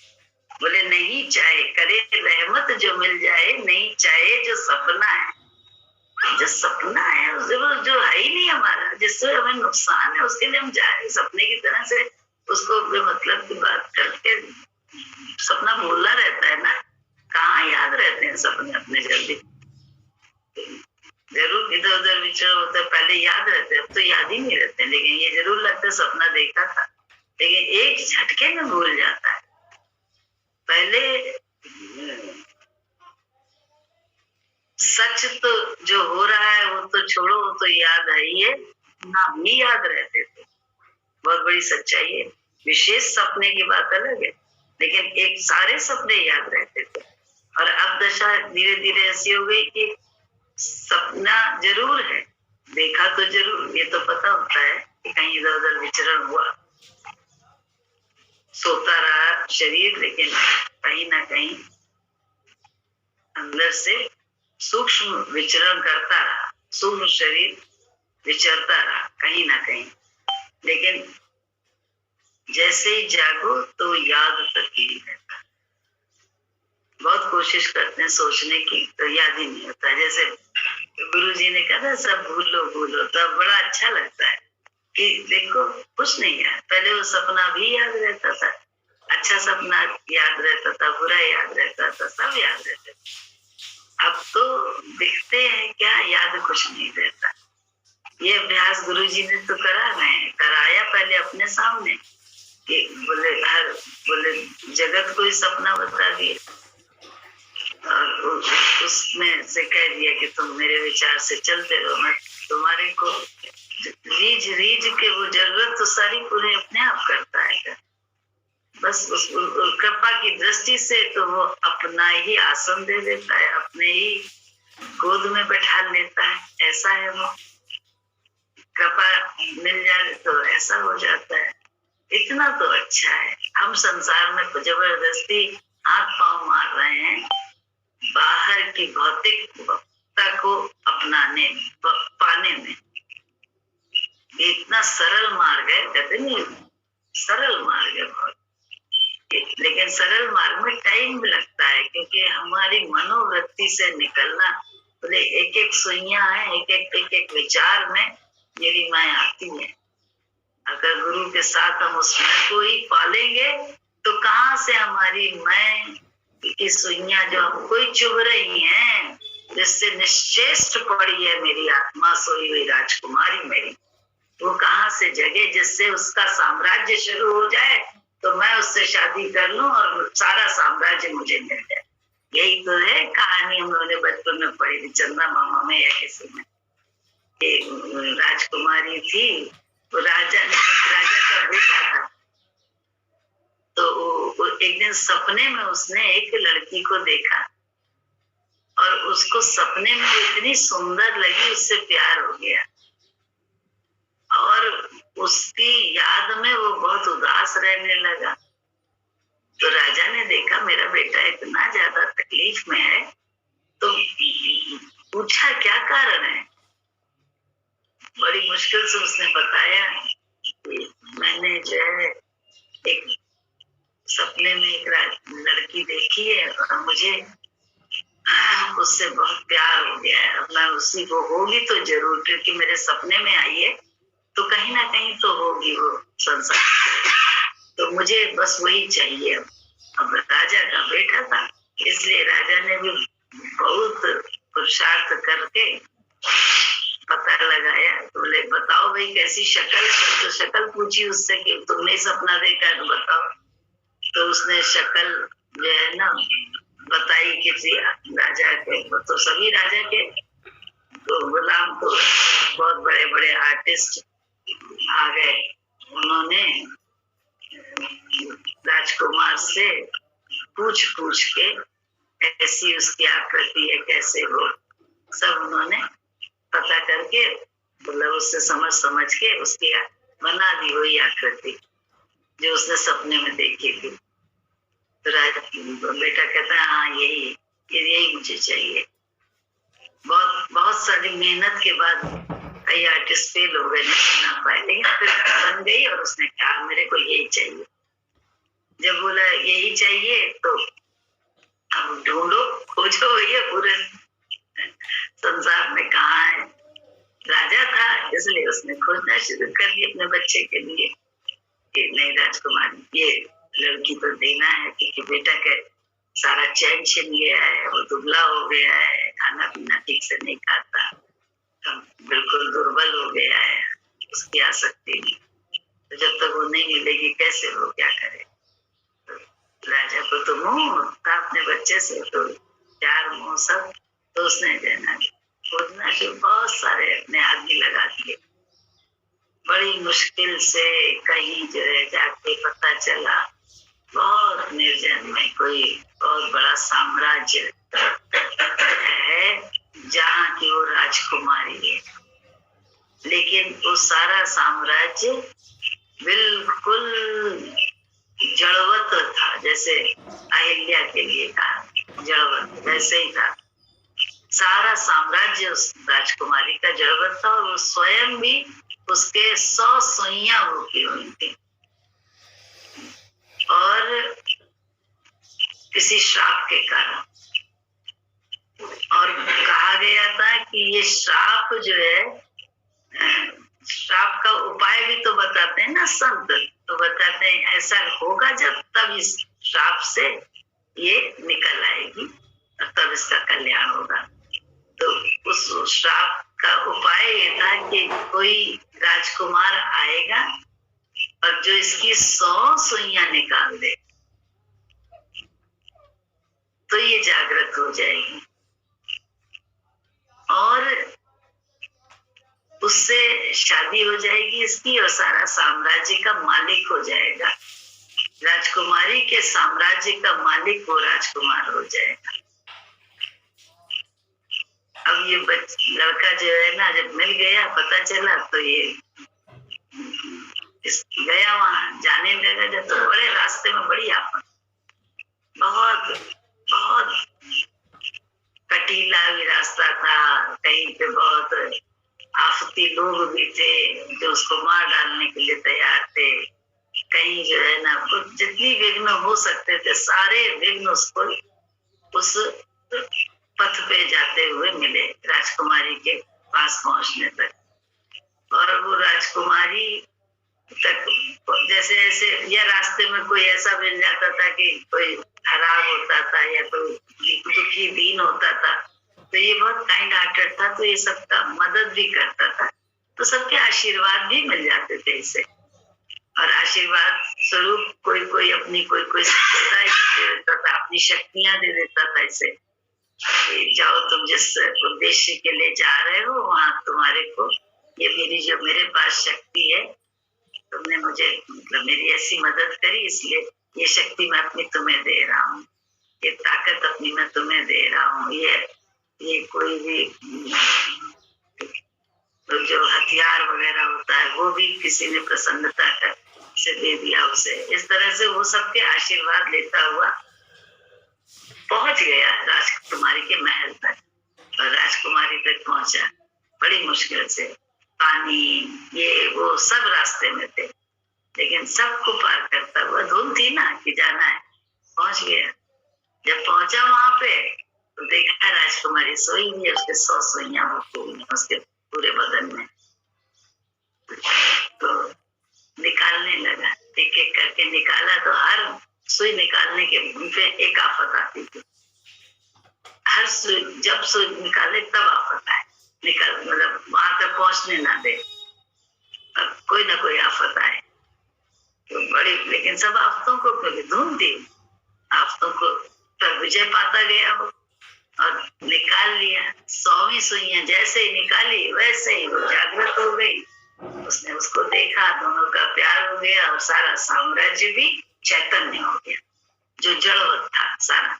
बोले नहीं चाहे करे रहमत जो मिल जाए, नहीं चाहे जो सपना है, जो सपना है जो है ही नहीं हमारा, जिससे हमें नुकसान है, उसके लिए हम जाए सपने की तरह से उसको मतलब की बात करके। सपना भूलना रहता है ना, कहाँ याद रहते हैं सपने अपने, जल्दी जरूर इधर उधर विचरण होता है, पहले याद रहते हैं, अब तो याद ही नहीं रहते। लेकिन ये जरूर लगता है सपना देखा था, लेकिन एक झटके में भूल जाता है। पहले सच तो जो हो रहा है वो तो छोड़ो, वो तो याद है ही है ना, भी याद रहते थे, बहुत बड़ी सच्चाई है। विशेष सपने की बात अलग है, लेकिन एक सारे सपने याद रहते थे। और अब दशा धीरे धीरे ऐसी हो गई कि सपना जरूर है, देखा तो जरूर, ये तो पता होता है कि कहीं इधर उधर विचरण हुआ, सोता रहा शरीर, लेकिन कहीं ना कहीं अंदर से सूक्ष्म विचरण करता रहा, सूक्ष्म शरीर विचरता रहा कहीं ना कहीं। लेकिन जैसे ही जागो तो याद तक ही नहीं रहता। बहुत कोशिश करते हैं सोचने की, तो याद ही नहीं होता। जैसे गुरु जी ने कहा सब भूलो भूलो, तो बड़ा अच्छा लगता है कि देखो कुछ नहीं है। पहले वो सपना भी याद रहता था, अच्छा सपना याद रहता था, बुरा याद रहता था, सब याद रहता था। अब तो दिखते हैं क्या, याद कुछ नहीं रहता। ये अभ्यास गुरुजी ने तो कराया पहले अपने सामने कि बोले जगत को ही सपना बता दिया और उसमें से कह दिया कि तुम मेरे विचार से चलते रहो, मैं तुम्हारे को रीझ के वो जरूरत तो सारी पूरी अपने आप करता है। बस उस कृपा की दृष्टि से तो वो अपना ही आसन दे देता है, अपने ही गोद में बैठा लेता है। ऐसा है वो, कृपा मिल जाए तो ऐसा हो जाता है। इतना तो अच्छा है। हम संसार में जबरदस्ती हाथ पांव मार रहे हैं बाहर की भौतिकता को अपनाने पाने में। इतना सरल मार्ग है, कहते नहीं सरल मार्ग है बहुत, लेकिन सरल मार्ग में टाइम भी लगता है क्योंकि हमारी मनोवृत्ति से निकलना, बोले एक एक सुइयां है, एक एक विचार में मेरी माया आती है। अगर गुरु के साथ हम उस मैं को ही पालेंगे तो कहाँ से हमारी मैं की सुइयां जो हमको ही चुभ रही हैं, जिससे निश्चेष्ट पड़ी है मेरी आत्मा सोई हुई राजकुमारी मेरी, वो कहाँ से जगे जिससे उसका साम्राज्य शुरू हो जाए तो मैं उससे शादी कर लूं और सारा साम्राज्य मुझे मिल जाए। यही तो है कहानी हम लोगों ने बचपन में पढ़ी थी, चंदा मामा में या किसी में। राजकुमारी थी, वो राजा का बेटा था, तो एक दिन सपने में उसने एक लड़की को देखा और उसको सपने में इतनी सुंदर लगी, उससे प्यार हो गया और उसकी याद में वो बहुत उदास रहने लगा। तो राजा ने देखा मेरा बेटा इतना ज्यादा तकलीफ में है, तो पूछा क्या कारण है। बड़ी मुश्किल से उसने बताया कि मैंने जो है एक सपने में एक लड़की देखी है और मुझे उससे बहुत प्यार हो गया है। मैं उसी को होगी तो जरूर, क्योंकि मेरे सपने में आई है तो कहीं ना कहीं तो होगी वो संसार, तो मुझे बस वही चाहिए। अब राजा का बेटा था, इसलिए राजा ने भी बहुत पुरुषार्थ करके पता लगाया। बोले बताओ भाई कैसी शक्ल है, तो शक्ल पूछी उससे कि तुमने सपना देखा है तो बताओ। तो उसने शक्ल जो है ना बताई किसी राजा के, तो सभी राजा के तो गुलाम तो बहुत बड़े बड़े आर्टिस्ट आ गए। उन्होंने राजकुमार से पूछ के ऐसी उसकी आकृति है कैसे हो, सब उन्होंने पता करके मतलब उससे समझ के उसकी बना दी वही आकृति जो उसने सपने में देखी थी। तो बेटा कहता है हाँ यही मुझे चाहिए। बहुत सारी मेहनत के बाद कई आर्टिस्ट फेल हो गए, नहीं बना पाए, लेकिन फिर बन गई और उसने कहा मेरे को यही चाहिए। जब बोला यही चाहिए तो अब ढूंढो खोजो, ये पूरे संसार में कहाँ है। राजा था इसलिए उसने खोजना शुरू कर दिया अपने बच्चे के लिए कि नहीं राजकुमारी ये लड़की तो देना है, क्योंकि बेटा के सारा चैन छिन गया है, वो दुबला हो गया है, खाना पीना ठीक से नहीं खाता, बिल्कुल दुर्बल हो गया है, उसकी आसक्ति नहीं। तो जब तक वो नहीं मिलेगी कैसे वो क्या करे। तो राजा को तो मोह था अपने बच्चे से, तो प्यार मोह सब, तो उसने देना खोजना शुरू, बहुत सारे अपने आदमी लगा दिए। बड़ी मुश्किल से कहीं जो है जाके पता चला बहुत निर्जन में कोई बहुत बड़ा साम्राज्य है जहाँ की वो राजकुमारी है, लेकिन वो सारा साम्राज्य बिल्कुल जड़वत था, जैसे अहिल्या के लिए कहा जड़वत वैसे ही था। सारा साम्राज्य उस राजकुमारी का जड़वत था और वो स्वयं भी उसके 100 सुइयां भूखी हुई थी। और किसी श्राप के कारण, और कहा गया था कि ये श्राप जो है, श्राप का उपाय भी तो बताते हैं ना संत, तो बताते हैं ऐसा होगा जब तब इस श्राप से ये निकल आएगी और तब इसका कल्याण होगा। तो उस श्राप का उपाय ये था कि कोई राजकुमार आएगा और जो इसकी 100 सुइयां निकाल दे तो ये जागृत हो जाएगी और उससे शादी हो जाएगी इसकी और सारा साम्राज्य का मालिक हो जाएगा। राजकुमारी के साम्राज्य का मालिक वो राजकुमार हो जाएगा। अब ये लड़का जो है ना, जब मिल गया पता चला तो ये गया वहां, जाने लगा जब तो बड़े रास्ते में बड़ी आफत, बहुत बहुत कटीला भी रास्ता था, कहीं पे बहुत आफती लोग भी थे जो उसको मार डालने के लिए तैयार थे। कहीं जो है ना कुछ जितनी विघ्न हो सकते थे सारे विघ्न उसको उस पथ पे जाते हुए मिले राजकुमारी के पास पहुंचने तक। और वो राजकुमारी तक जैसे जैसे या रास्ते में कोई ऐसा मिल जाता था कि कोई खराब होता था या कोई दुखी दीन होता था तो ये बहुत काइंड हार्टेड था, तो ये सबका मदद भी करता था, तो सबके आशीर्वाद भी मिल जाते थे इसे। और आशीर्वाद स्वरूप कोई कोई अपनी कोई सफलता दे देता था, अपनी शक्तियां दे देता था इसे, जाओ तुम जिस उद्देश्य के लिए जा रहे हो वहां तुम्हारे को ये मेरी जो मेरे पास शक्ति है, तुमने मुझे मतलब मेरी ऐसी मदद करी इसलिए ये शक्ति मैं अपनी तुम्हें दे रहा हूँ, ये ताकत अपनी मैं तुम्हें दे रहा हूँ। ये कोई भी तो जो हथियार वगैरह होता है वो भी किसी ने प्रसन्नता से दे दिया उसे। इस तरह से वो सबके आशीर्वाद लेता हुआ पहुंच गया राजकुमारी के महल तक। और राजकुमारी तक पहुंचा बड़ी मुश्किल से, पानी ये वो सब रास्ते में थे, लेकिन सबको पार करता हुआ, धुन थी ना कि जाना है, पहुंच गया। जब पहुंचा वहां पे तो देखा राजकुमारी सोई हुई है, उसके 100 सुइयां उसके पूरे बदन में। तो निकालने लगा, एक एक करके निकाला तो हर सुई निकालने के पे एक आफत आती थी। हर सुई जब सुई निकाले तब आफत आए, निकाल मतलब वहां तक पहुंचने ना दे, अब कोई ना कोई आफत आए। तो बड़ी, लेकिन सब आफतों को धूम थी, आफतों को पर विजय पाता गया वो और निकाल लिया। 100वीं सुइयां जैसे ही निकाली वैसे ही वो जागृत हो गई। उसने उसको देखा, दोनों का प्यार हो गया और सारा साम्राज्य भी चैतन्य हो गया जो जड़वत था सारा।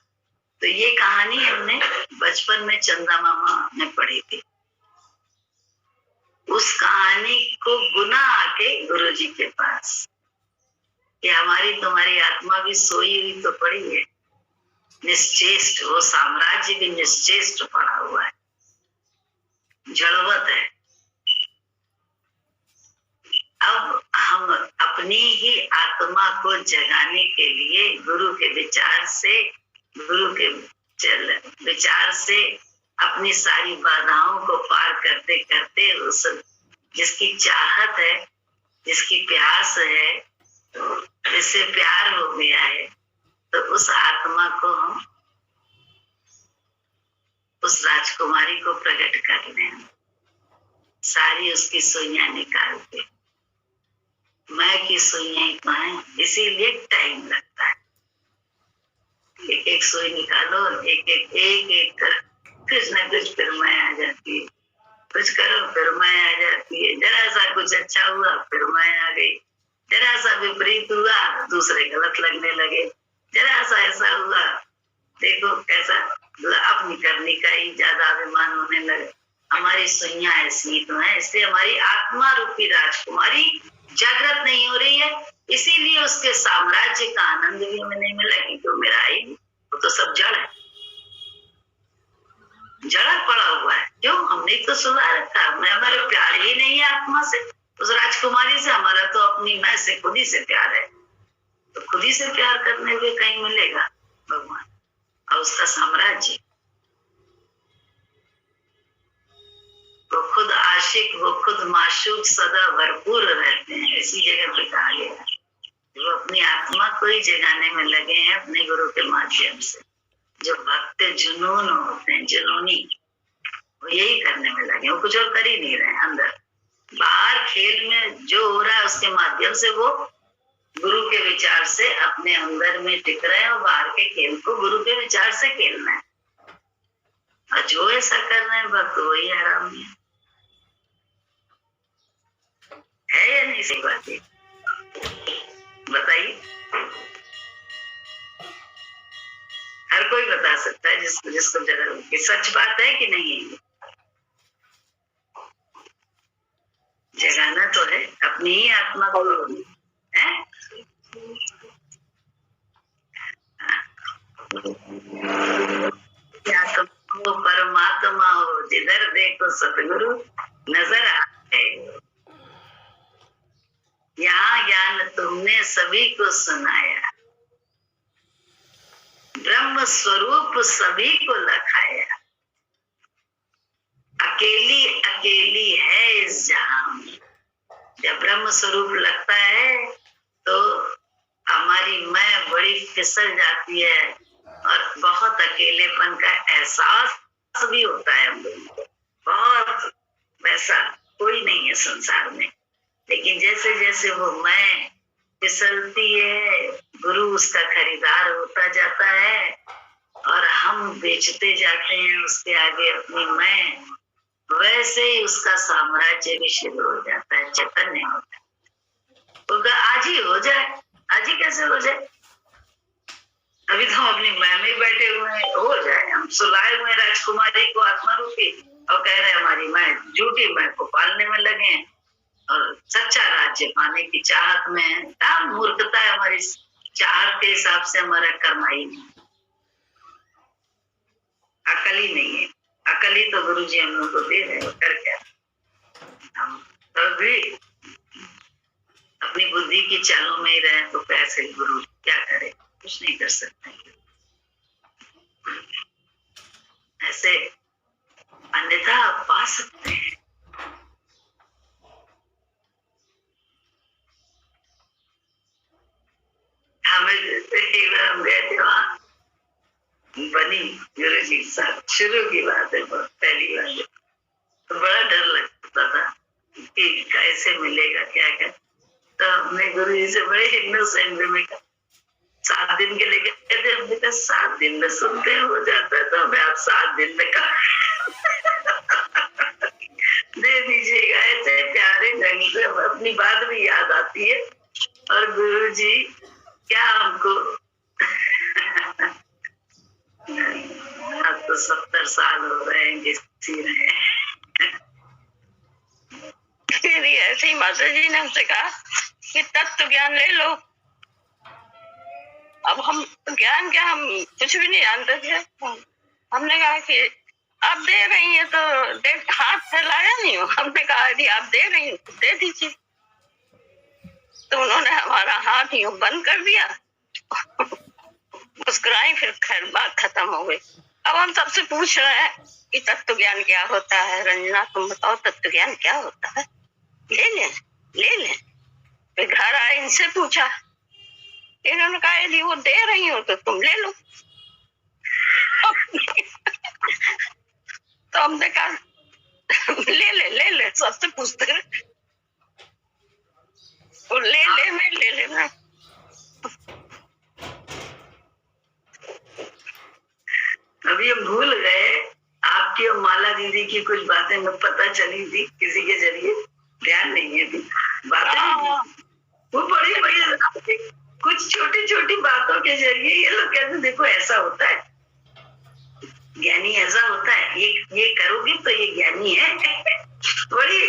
तो ये कहानी हमने बचपन में चंदा मामा ने पढ़ी थी। उस कहानी को गुना आके गुरुजी के पास कि हमारी तुम्हारी आत्मा भी सोई हुई तो पड़ी है, निश्चेष्ट, वो साम्राज्य भी निश्चेष्ट पड़ा हुआ है, जड़वत है। अब हम अपनी ही आत्मा को जगाने के लिए गुरु के विचार से, गुरु के विचार से अपनी सारी बाधाओं को पार करते करते उस जिसकी चाहत है, जिसकी प्यास है, जिससे प्यार हो गया है, तो उस आत्मा को हम उस राजकुमारी को प्रकट कर लें, सारी उसकी सुइयां निकाल के। मैं की सुइयां तो है, इसीलिए टाइम लगता है। एक एक सुई निकालो, एक एक एक एक कर, कुछ ना कुछ फिर मैं आ जाती है, कुछ करो फिर मैं आ जाती है, जरा सा कुछ अच्छा हुआ फिर मैं आ गई, जरा सा विपरीत हुआ दूसरे गलत लगने लगे, जरा सा ऐसा हुआ देखो कैसा अपनी करने का ही ज्यादा अभिमान होने लगे। हमारी सुइयां ऐसी तो है, इसलिए हमारी आत्मा रूपी राजकुमारी जागृत नहीं हो रही है, इसीलिए उसके साम्राज्य का आनंद भी हमें नहीं मिला, क्योंकि मेरा आई वो तो सब जड़ है, जड़ा पड़ा हुआ है। क्यों? हमने तो सुना रखा, मैं हमारे प्यार ही नहीं है आत्मा से, उस राजकुमारी से। हमारा तो अपनी मैं से खुद ही से प्यार है, तो खुद ही से प्यार करने के कहीं मिलेगा भगवान और उसका साम्राज्य। वो खुद आशिक, वो खुद माशूक सदा भरपूर रहते हैं, इसी जगह पे कहा गया है। वो अपनी आत्मा को ही जगाने में लगे हैं अपने गुरु के माध्यम से। जो भक्त जुनून होते हैं, जुनूनी, वो यही करने में लगे, वो कुछ और कर ही नहीं रहे अंदर। बाहर खेल में जो हो रहा है उसके माध्यम से वो गुरु के विचार से अपने अंदर में टिक रहे हैं, और बाहर के खेल को गुरु के विचार से खेलना है। और जो ऐसा कर रहे हैं भक्त वही आराम में है या नहीं? सही बात है, बताइए। हर कोई बता सकता है जिसको जगह, सच बात है कि नहीं है? जगाना तो है अपनी ही आत्मा को, है? क्या तुमको परमात्मा हो, जिधर देखो सतगुरु नजर आते। यहाँ ज्ञान तुमने सभी को सुनाया, ब्रह्म स्वरूप सभी को लखाया। अकेली अकेली है इस जहां में। जब ब्रह्म स्वरूप लगता है तो हमारी मैं बड़ी फिसल जाती है, और बहुत अकेलेपन का एहसास भी होता है हम लोगों को। बहुत वैसा कोई नहीं है संसार में, लेकिन जैसे जैसे वो मैं फिसलती है, गुरु उसका खरीदार होता जाता है, और हम बेचते जाते हैं उसके आगे अपनी मैं, वैसे ही उसका साम्राज्य भी शुरू हो जाता है, चैतन्य होता है। तो आज ही हो जाए, आज ही कैसे हो जाए? अभी तो हम अपनी मैं में बैठे हुए हैं, हो जाए। हम सुलाए हुए राजकुमारी को आत्मा रूपी, और कह रहे हमारी मैं झूठी मैं को पालने में लगे हैं, और सच्चा राज्य पाने की चाहत में है। क्या मूर्खता है हमारी, चाहत के हिसाब से हमारा कर्म ही नहीं, अकल ही नहीं है। अकल ही तो गुरु जी हम लोग को दे रहे हैं, कर क्या? हम तभी अपनी बुद्धि की चालों में ही रहे तो कैसे गुरु क्या करे? कुछ नहीं कर सकते। ऐसे अन्यथा पा सकते हैं। हम गए थे वहां, बनी गुरु जी साथ, शुरू की बात है, बहुत पहली बार, तो बड़ा डर लगता था कि कैसे मिलेगा क्या क्या। तो हमने गुरु जी से बड़े इनोसेंट में कहा, 7 दिन के लिए गए थे। हमने कहा 7 दिन में सुनते हो जाता है, तो हमें आप 7 दिन में कहा दे दीजिएगा। ऐसे प्यारे ढंग से अपनी बात भी याद आती है, और गुरु जी क्या हमको अब तो 70 साल हो रहे हैं किसी रहे। फिर ऐसे ही माता जी ने हमसे कहा कि तत्व ज्ञान ले लो। अब हम ज्ञान क्या, हम कुछ भी नहीं जानते थे। हमने कहा कि आप दे रही हैं तो दे, हाथ फैलाया नहीं हो। हमने कहा यदि आप दे रही हो तो दे दीजिए। तो उन्होंने हमारा हाथ यूं बंद कर दिया, मुस्कुराई, फिर खैर बात खत्म हो गई। अब हम सबसे पूछ रहे हैं कि तत्व ज्ञान क्या होता है? रंजना तुम बताओ तत्व ज्ञान क्या होता है? ले लें, ले लें। फिर घर आए, इनसे पूछा, इन्होंने कहा यदि वो दे रही हो तो तुम ले लो। तो हमने कहा ले ले, सबसे पूछते रहे, ले लेना। अभी हम भूल गए आपकी और माला दीदी की कुछ बातें में पता चली थी किसी के जरिए, ध्यान नहीं है अभी बातें। वो बड़ी बड़ी कुछ छोटी छोटी बातों के जरिए ये लोग कहते देखो ऐसा होता है, ज्ञानी ऐसा होता है, ये करोगे तो ये ज्ञानी है। बड़ी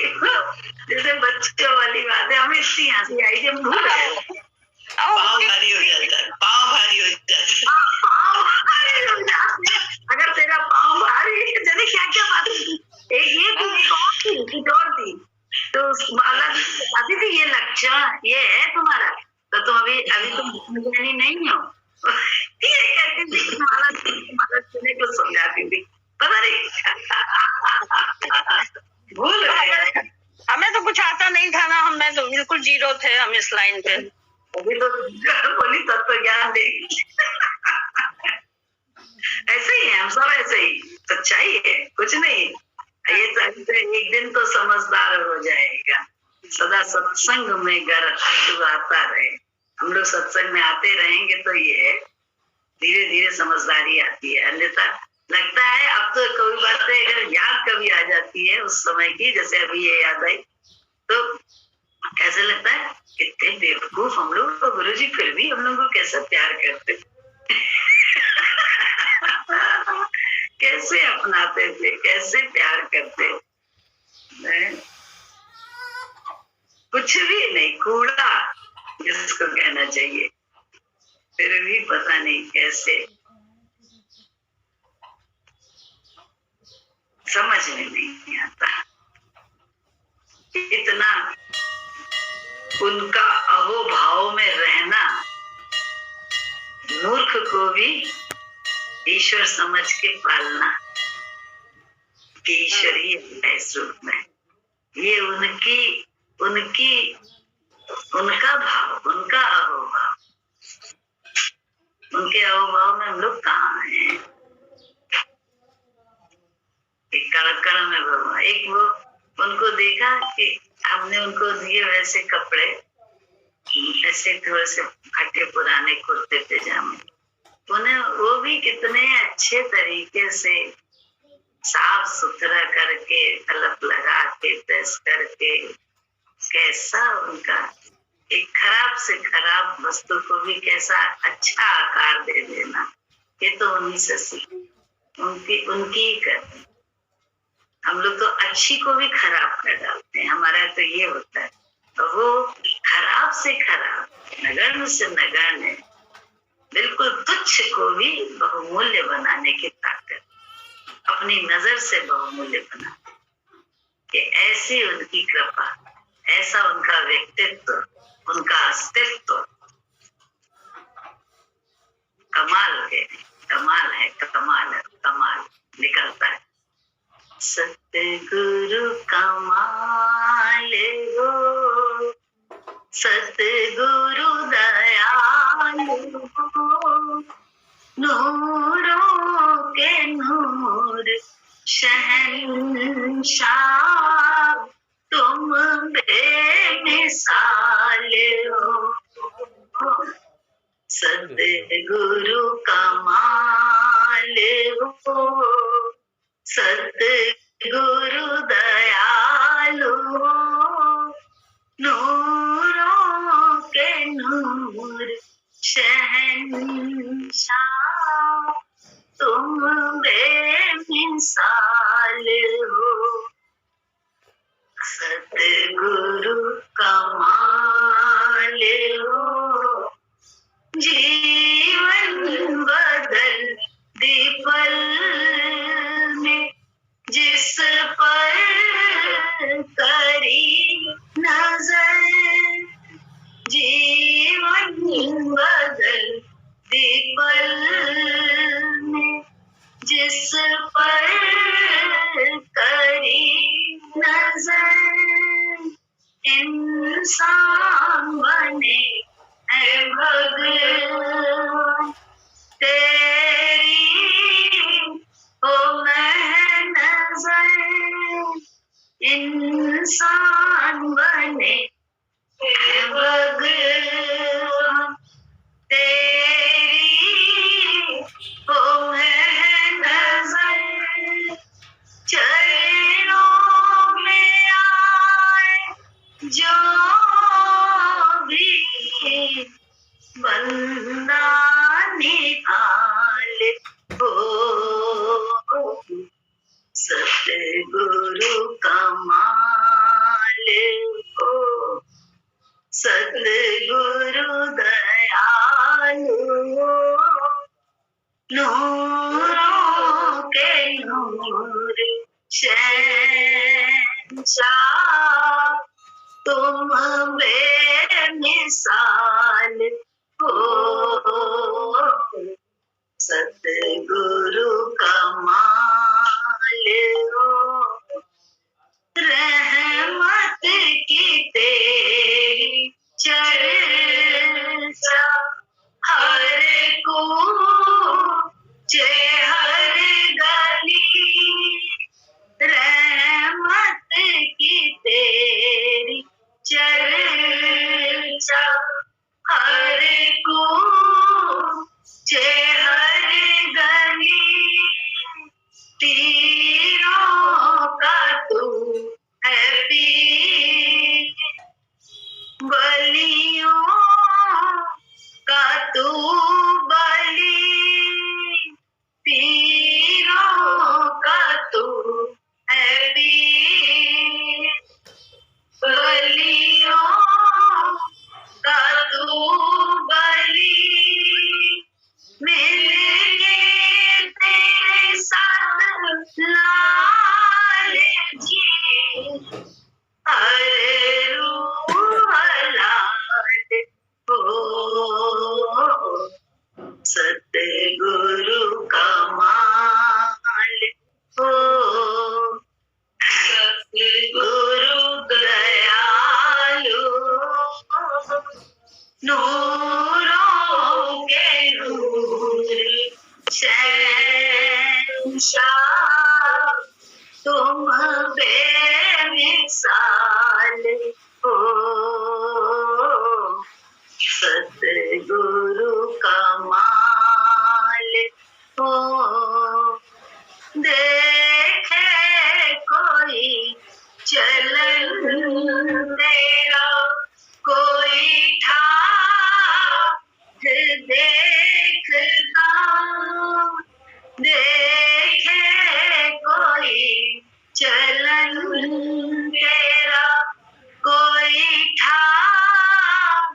जैसे बच्चों वाली बात है। हमें इतनी हंसी आई जब भूल गए। पाँव भारी हो जाता है, पाँव भारी हो जाता है। पाँव भारी हो जाता है। अगर तेरा पाँव भारी है, जैसे क्या क्या बात ये और थी तो माला अभी भी ये लक्षण ये है तुम्हारा, तो तुम अभी तुम ज्ञानी नहीं हो। ये कहती थी माला को समझाती थी, पता नहीं भूल गए। हमें तो कुछ आता नहीं था ना, हमें तो बिल्कुल जीरो थे हम इस लाइन पे। अभी तो बोली तत्व ज्ञान देगी। ऐसे ही है हम सब, ऐसे ही सच्चाई है, कुछ नहीं। ये चाहते एक दिन तो समझदार हो जाएगा। सदा सत्संग में घर आता रहे। हम लोग सत्संग में आते रहेंगे तो ये धीरे धीरे समझदारी आती है। अन्यथा लगता है अब तो कोई बातें अगर याद कभी आ जाती है उस समय की, जैसे अभी ये याद आई, तो कैसे लगता है कितने बेवकूफ हम लोग, तो गुरुजी फिर भी हम लोग को कैसा प्यार करते कैसे अपनाते थे, कैसे प्यार करते। कुछ भी नहीं, कूड़ा जिसको कहना चाहिए, फिर भी पता नहीं कैसे, समझ में नहीं आता। इतना उनका अहोभाव में रहना मूर्ख को भी ईश्वर समझ के पालना कि ईश्वर ही है इस रूप में। ये उनका भाव, उनका अहोभाव। उनके अहोभाव में हम लोग कहाँ हैं? एक कड़कड़ में भगवान, एक वो उनको देखा कि हमने उनको दिए वैसे कपड़े, ऐसे थोड़े से फटे पुराने कुर्ते पैजामे, उन्हें वो भी कितने अच्छे तरीके से साफ सुथरा करके, कलप लगा के, प्रेस करके, कैसा उनका एक खराब से खराब वस्तु को भी कैसा अच्छा आकार दे देना, ये तो उन्हीं से सीख, उनकी ही करनी। हम लोग तो अच्छी को भी खराब कर डालते हैं, हमारा तो ये होता है। तो वो खराब से खराब, नगण्य से नगण्य, बिल्कुल तुच्छ को भी बहुमूल्य बनाने की ताकत, अपनी नजर से बहुमूल्य बना, कि ऐसी उनकी कृपा, ऐसा उनका व्यक्तित्व, उनका अस्तित्व कमाल है, कमाल है, कमाल है, कमाल निकलता है। सतगुरु कमाल हो, सतगुरु दयाल हो, नूरों के नूर शहंशाह, तुम बेमिसाल हो। सतगुरु कमाल हो, सतगुरु दयालु, नूरों के नूर शहंशाह, तुम बेमिसाल हो। सतगुरु कमाल हो, जीवन बदल दीपल में, जिस पर करी नजर, जीवन बदल दीपल में, जिस पर करी नजर, इंसान बने है भगवान, तेरी ओ मैं नजर, इंसान बने है भगवान, तेरी ओ मैं नजर, चरणों में आए जो भी बंदा निहाल हो। सतगुरु कमाल हो, सतगुरु दयालु हो, नूरों के नूर शहंशाह, तुम बेमिसाल हो। सतगुरु कमाल हो, रहमत की तेरी चर्चा हर को चे हर गली, बेमिसाल हो, सतगुरु कमाल हो। देखे कोई चलन तेरा, कोई ठाठ देखता, देखे कोई चलन तेरा, कोई ठाठ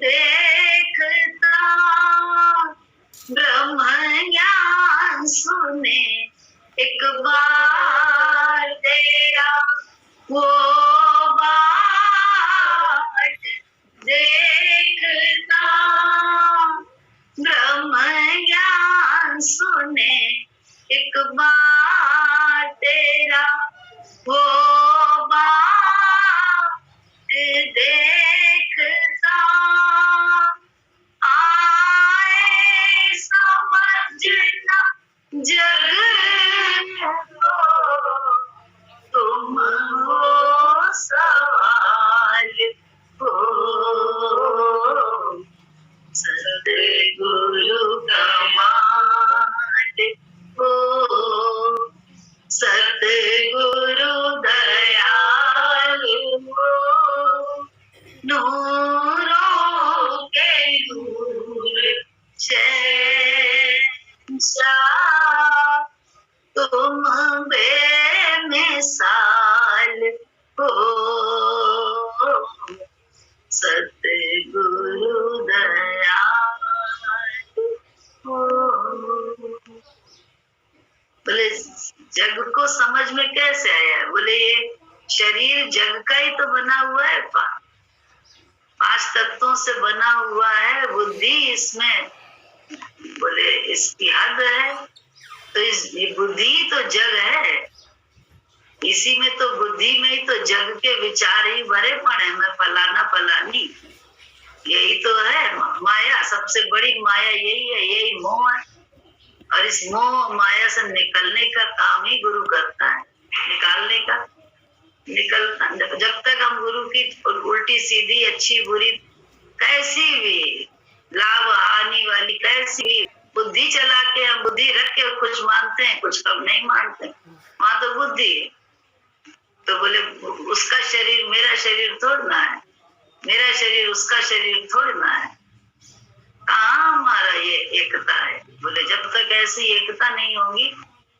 देखता। ब्रह्म ज्ञान सुने एक बार तेरा, वो बाट देखता। ब्रह्म ज्ञान सुने एक बार तेरा, वो बाट देखता। आए समझना जग को, तुम हो सवाल हो, सतगुरु कमाल हो, सतगुरु दयाल हो। नूरों के नूर शहंशाह, तुम बेमिसाल हो, सतगुरु दयाल हो। बोले जग को समझ में कैसे आया? बोले ये शरीर जग का ही तो बना हुआ है, पांच तत्वों से बना हुआ है। बुद्धि इसमें बोले इसकी हद है, तो इस बुद्धि तो जग है, इसी में तो बुद्धि में ही तो जग के विचार ही भरे पड़े। मैं फलाना फलानी, यही तो है माया। सबसे बड़ी माया यही है, यही मोह है। और इस मोह माया से निकलने का काम ही गुरु करता है, निकालने का। निकलता जब तक हम गुरु की उल्टी सीधी अच्छी बुरी कैसी भी लाभ हानि वाली कैसी भी बुद्धि चला के, हम बुद्धि रख के कुछ मानते हैं, कुछ कम नहीं मानते। वहां तो बुद्धि है। तो बोले उसका शरीर मेरा शरीर थोड़ना है, मेरा शरीर उसका शरीर थोड़ना है। कहाँ हमारा ये एकता है? बोले जब तक ऐसी एकता नहीं होगी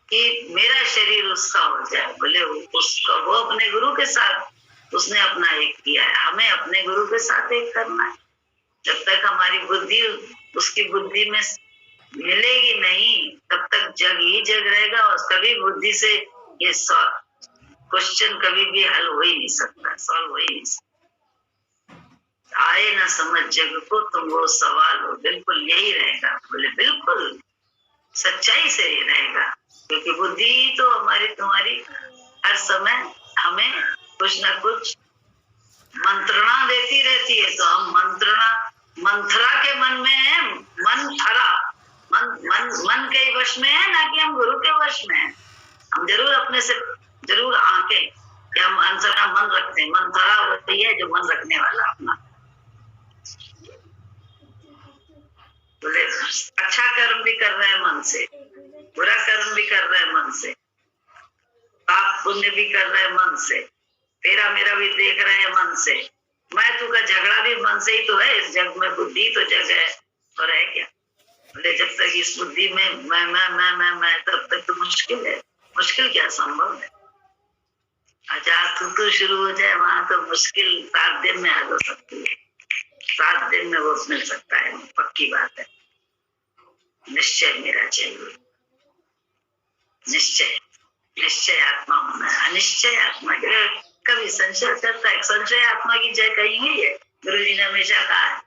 कि मेरा शरीर उसका हो जाए। बोले उसका वो अपने गुरु के साथ उसने अपना एक किया है, हमें अपने गुरु के साथ एक करना है। जब तक हमारी बुद्धि उसकी बुद्धि में मिलेगी नहीं, तब तक जग ही जग रहेगा। और कभी बुद्धि से ये क्वेश्चन कभी भी हल हो ही नहीं सकता, सॉल्व हो ही नहीं सकता। आए ना समझ जग को, तुम वो सवाल हो। बिल्कुल यही रहेगा। बोले बिल्कुल सच्चाई से ही रहेगा, क्योंकि बुद्धि तो हमारी तुम्हारी हर समय हमें कुछ ना कुछ मंत्रणा देती रहती है। तो हम मंत्रा के मन में है, मन के वश में है, ना कि हम गुरु के वश में है। हम जरूर अपने से जरूर आके कि हम अंतरा मन रखते हैं। मंत्रा वही है जो मन रखने वाला अपना। बोले अच्छा कर्म भी कर रहा है मन से, बुरा कर्म भी कर रहा है मन से, पाप पुण्य भी कर रहा है मन से, तेरा मेरा भी देख रहे हैं मन से, मैं तू का झगड़ा भी मन से ही तो है। इस जग में बुद्धि तो जग है और है क्या? बोले जब तक इस बुद्धि में मैं तब तक तो मुश्किल है। मुश्किल क्या, संभव है। अच्छा तू शुरू हो जाए वहां तो मुश्किल 7 दिन में हल हो सकती है। 7 दिन में वो मिल सकता है, पक्की बात है। निश्चय मेरा चाहिए, निश्चय निश्चय आत्मा होना है। अनिश्चय आत्मा कभी संशय करता है। संशय आत्मा की जय कही हुई है, गुरु जी ने हमेशा कहा है।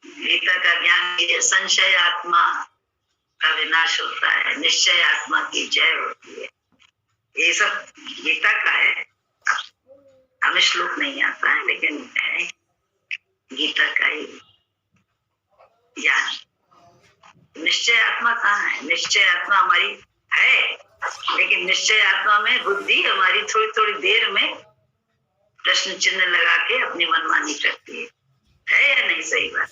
गीता का ज्ञान कीजिए, संशय आत्मा का विनाश होता है, निश्चय आत्मा की जय होती है। ये सब गीता का है। हमें श्लोक नहीं आता है, लेकिन है गीता का ही ज्ञान। निश्चय आत्मा कहाँ है? निश्चय आत्मा हमारी है, लेकिन निश्चय आत्मा में बुद्धि हमारी थोड़ी थोड़ी देर में प्रश्न चिन्ह लगा के अपनी मनमानी करती है या नहीं? सही बात।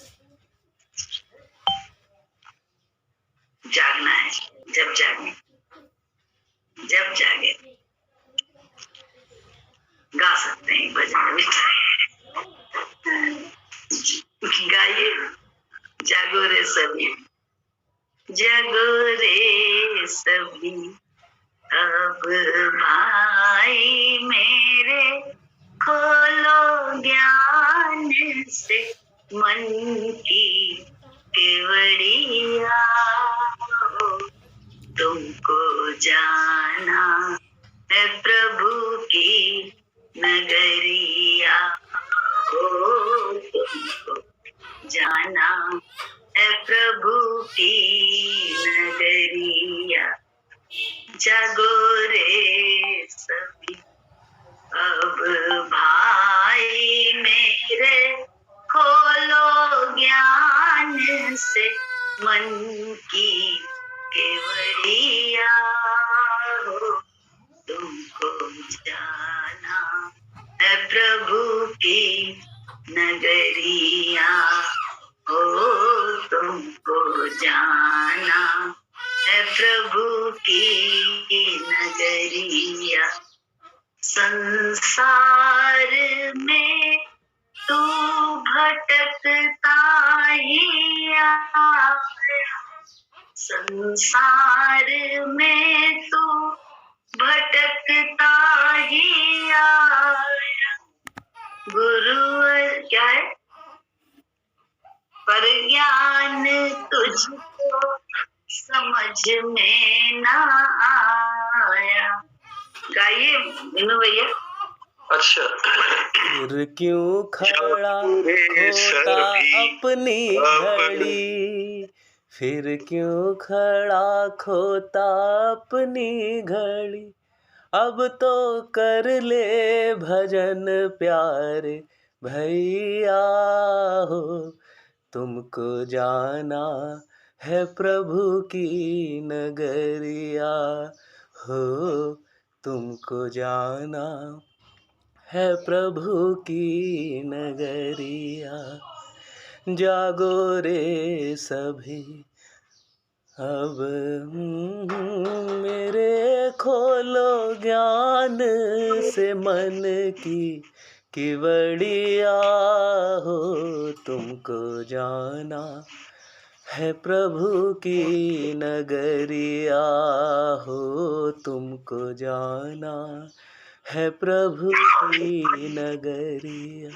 जागना है, जब जागे गा सकते हैं भजन भी। गाइए, जागो रे सभी, जागो रे सभी, अब भाई मेरे खोलो ज्ञान से मन की केवड़िया, तुमको जाना है प्रभु की नगरिया, तुमको जाना है प्रभु की नगरिया। जागो रे सभी, अब भाई मेरे खोलो ज्ञान से मन की केवड़िया, तुमको जाना है प्रभु की नगरिया, हो तुमको जाना है प्रभु की नगरिया। संसार में तू भटकता ही आया, संसार में तू भटकता ही आया, गुरुवर क्या है, पर ज्ञान तुझको समझ में ना आया। गाइए मीनू भैया। अच्छा। फिर क्यों खड़ा खोता अपनी घड़ी, फिर क्यों खड़ा खोता अपनी घड़ी, अब तो कर ले भजन प्यारे भैया हो, तुमको जाना है प्रभु की नगरिया, हो तुमको जाना है प्रभु की नगरिया। जागो रे सभी, अब मेरे खोलो ज्ञान से मन की केवड़िया, हो तुमको जाना है प्रभु की नगरिया, हो तुमको जाना है प्रभु की नगरिया।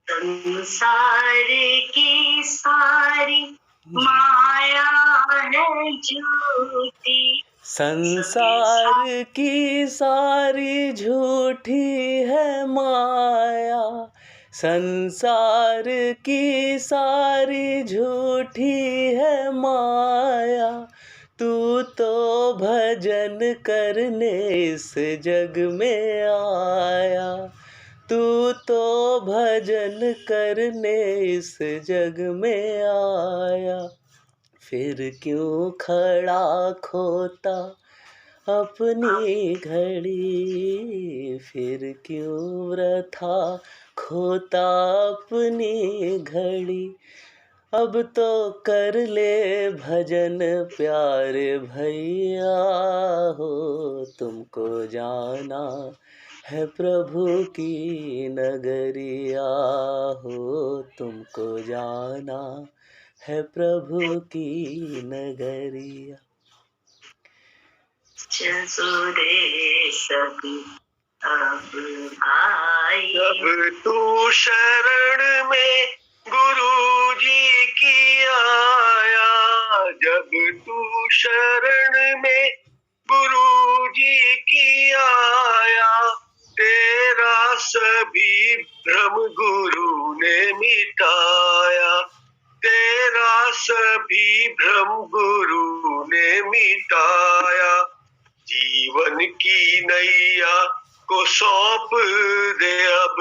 संसार की सारी माया है झूठी, संसार की सारी झूठी है माया, संसार की सारी झूठी है माया, तू तो भजन करने इस जग में आया, तू तो भजन करने इस जग में आया, फिर क्यों खड़ा खोता अपनी घड़ी, फिर क्यों वृथा खोता अपनी घड़ी, अब तो कर ले भजन प्यारे भैया, हो तुमको जाना है प्रभु की नगरिया, हो तुमको जाना है प्रभु की नगरिया। जागो रे सभी, अब भाई, जब तू शरण में गुरु जी की आया, जब तू शरण में गुरु जी की आया, तेरा सभी भ्रम गुरु ने मिटाया, तेरा सभी भ्रम गुरु ने मिटाया, जीवन की नैया को सौंप दे अब,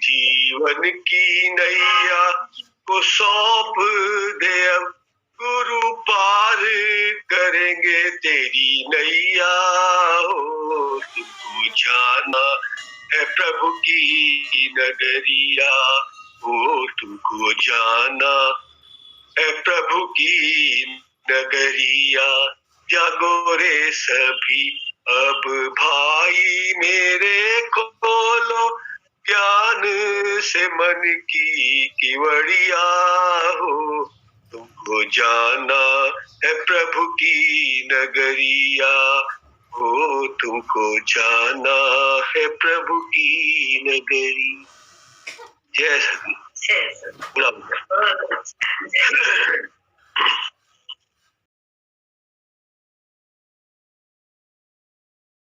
जीवन की नैया को सौंप दे अब, गुरु पार करेंगे तेरी नैया हो। तुमको जाना है प्रभु की नगरिया हो, तुमको जाना है प्रभु की नगरिया। जागो रे सभी अब भाई मेरे, खोलो ज्ञान से मन की किवड़िया हो। तुमको जाना है प्रभु की नगरिया हो, तुमको जाना है प्रभु की नगरी। जय सभी। जय सद्गुरु। पूरा बहुत अच्छा।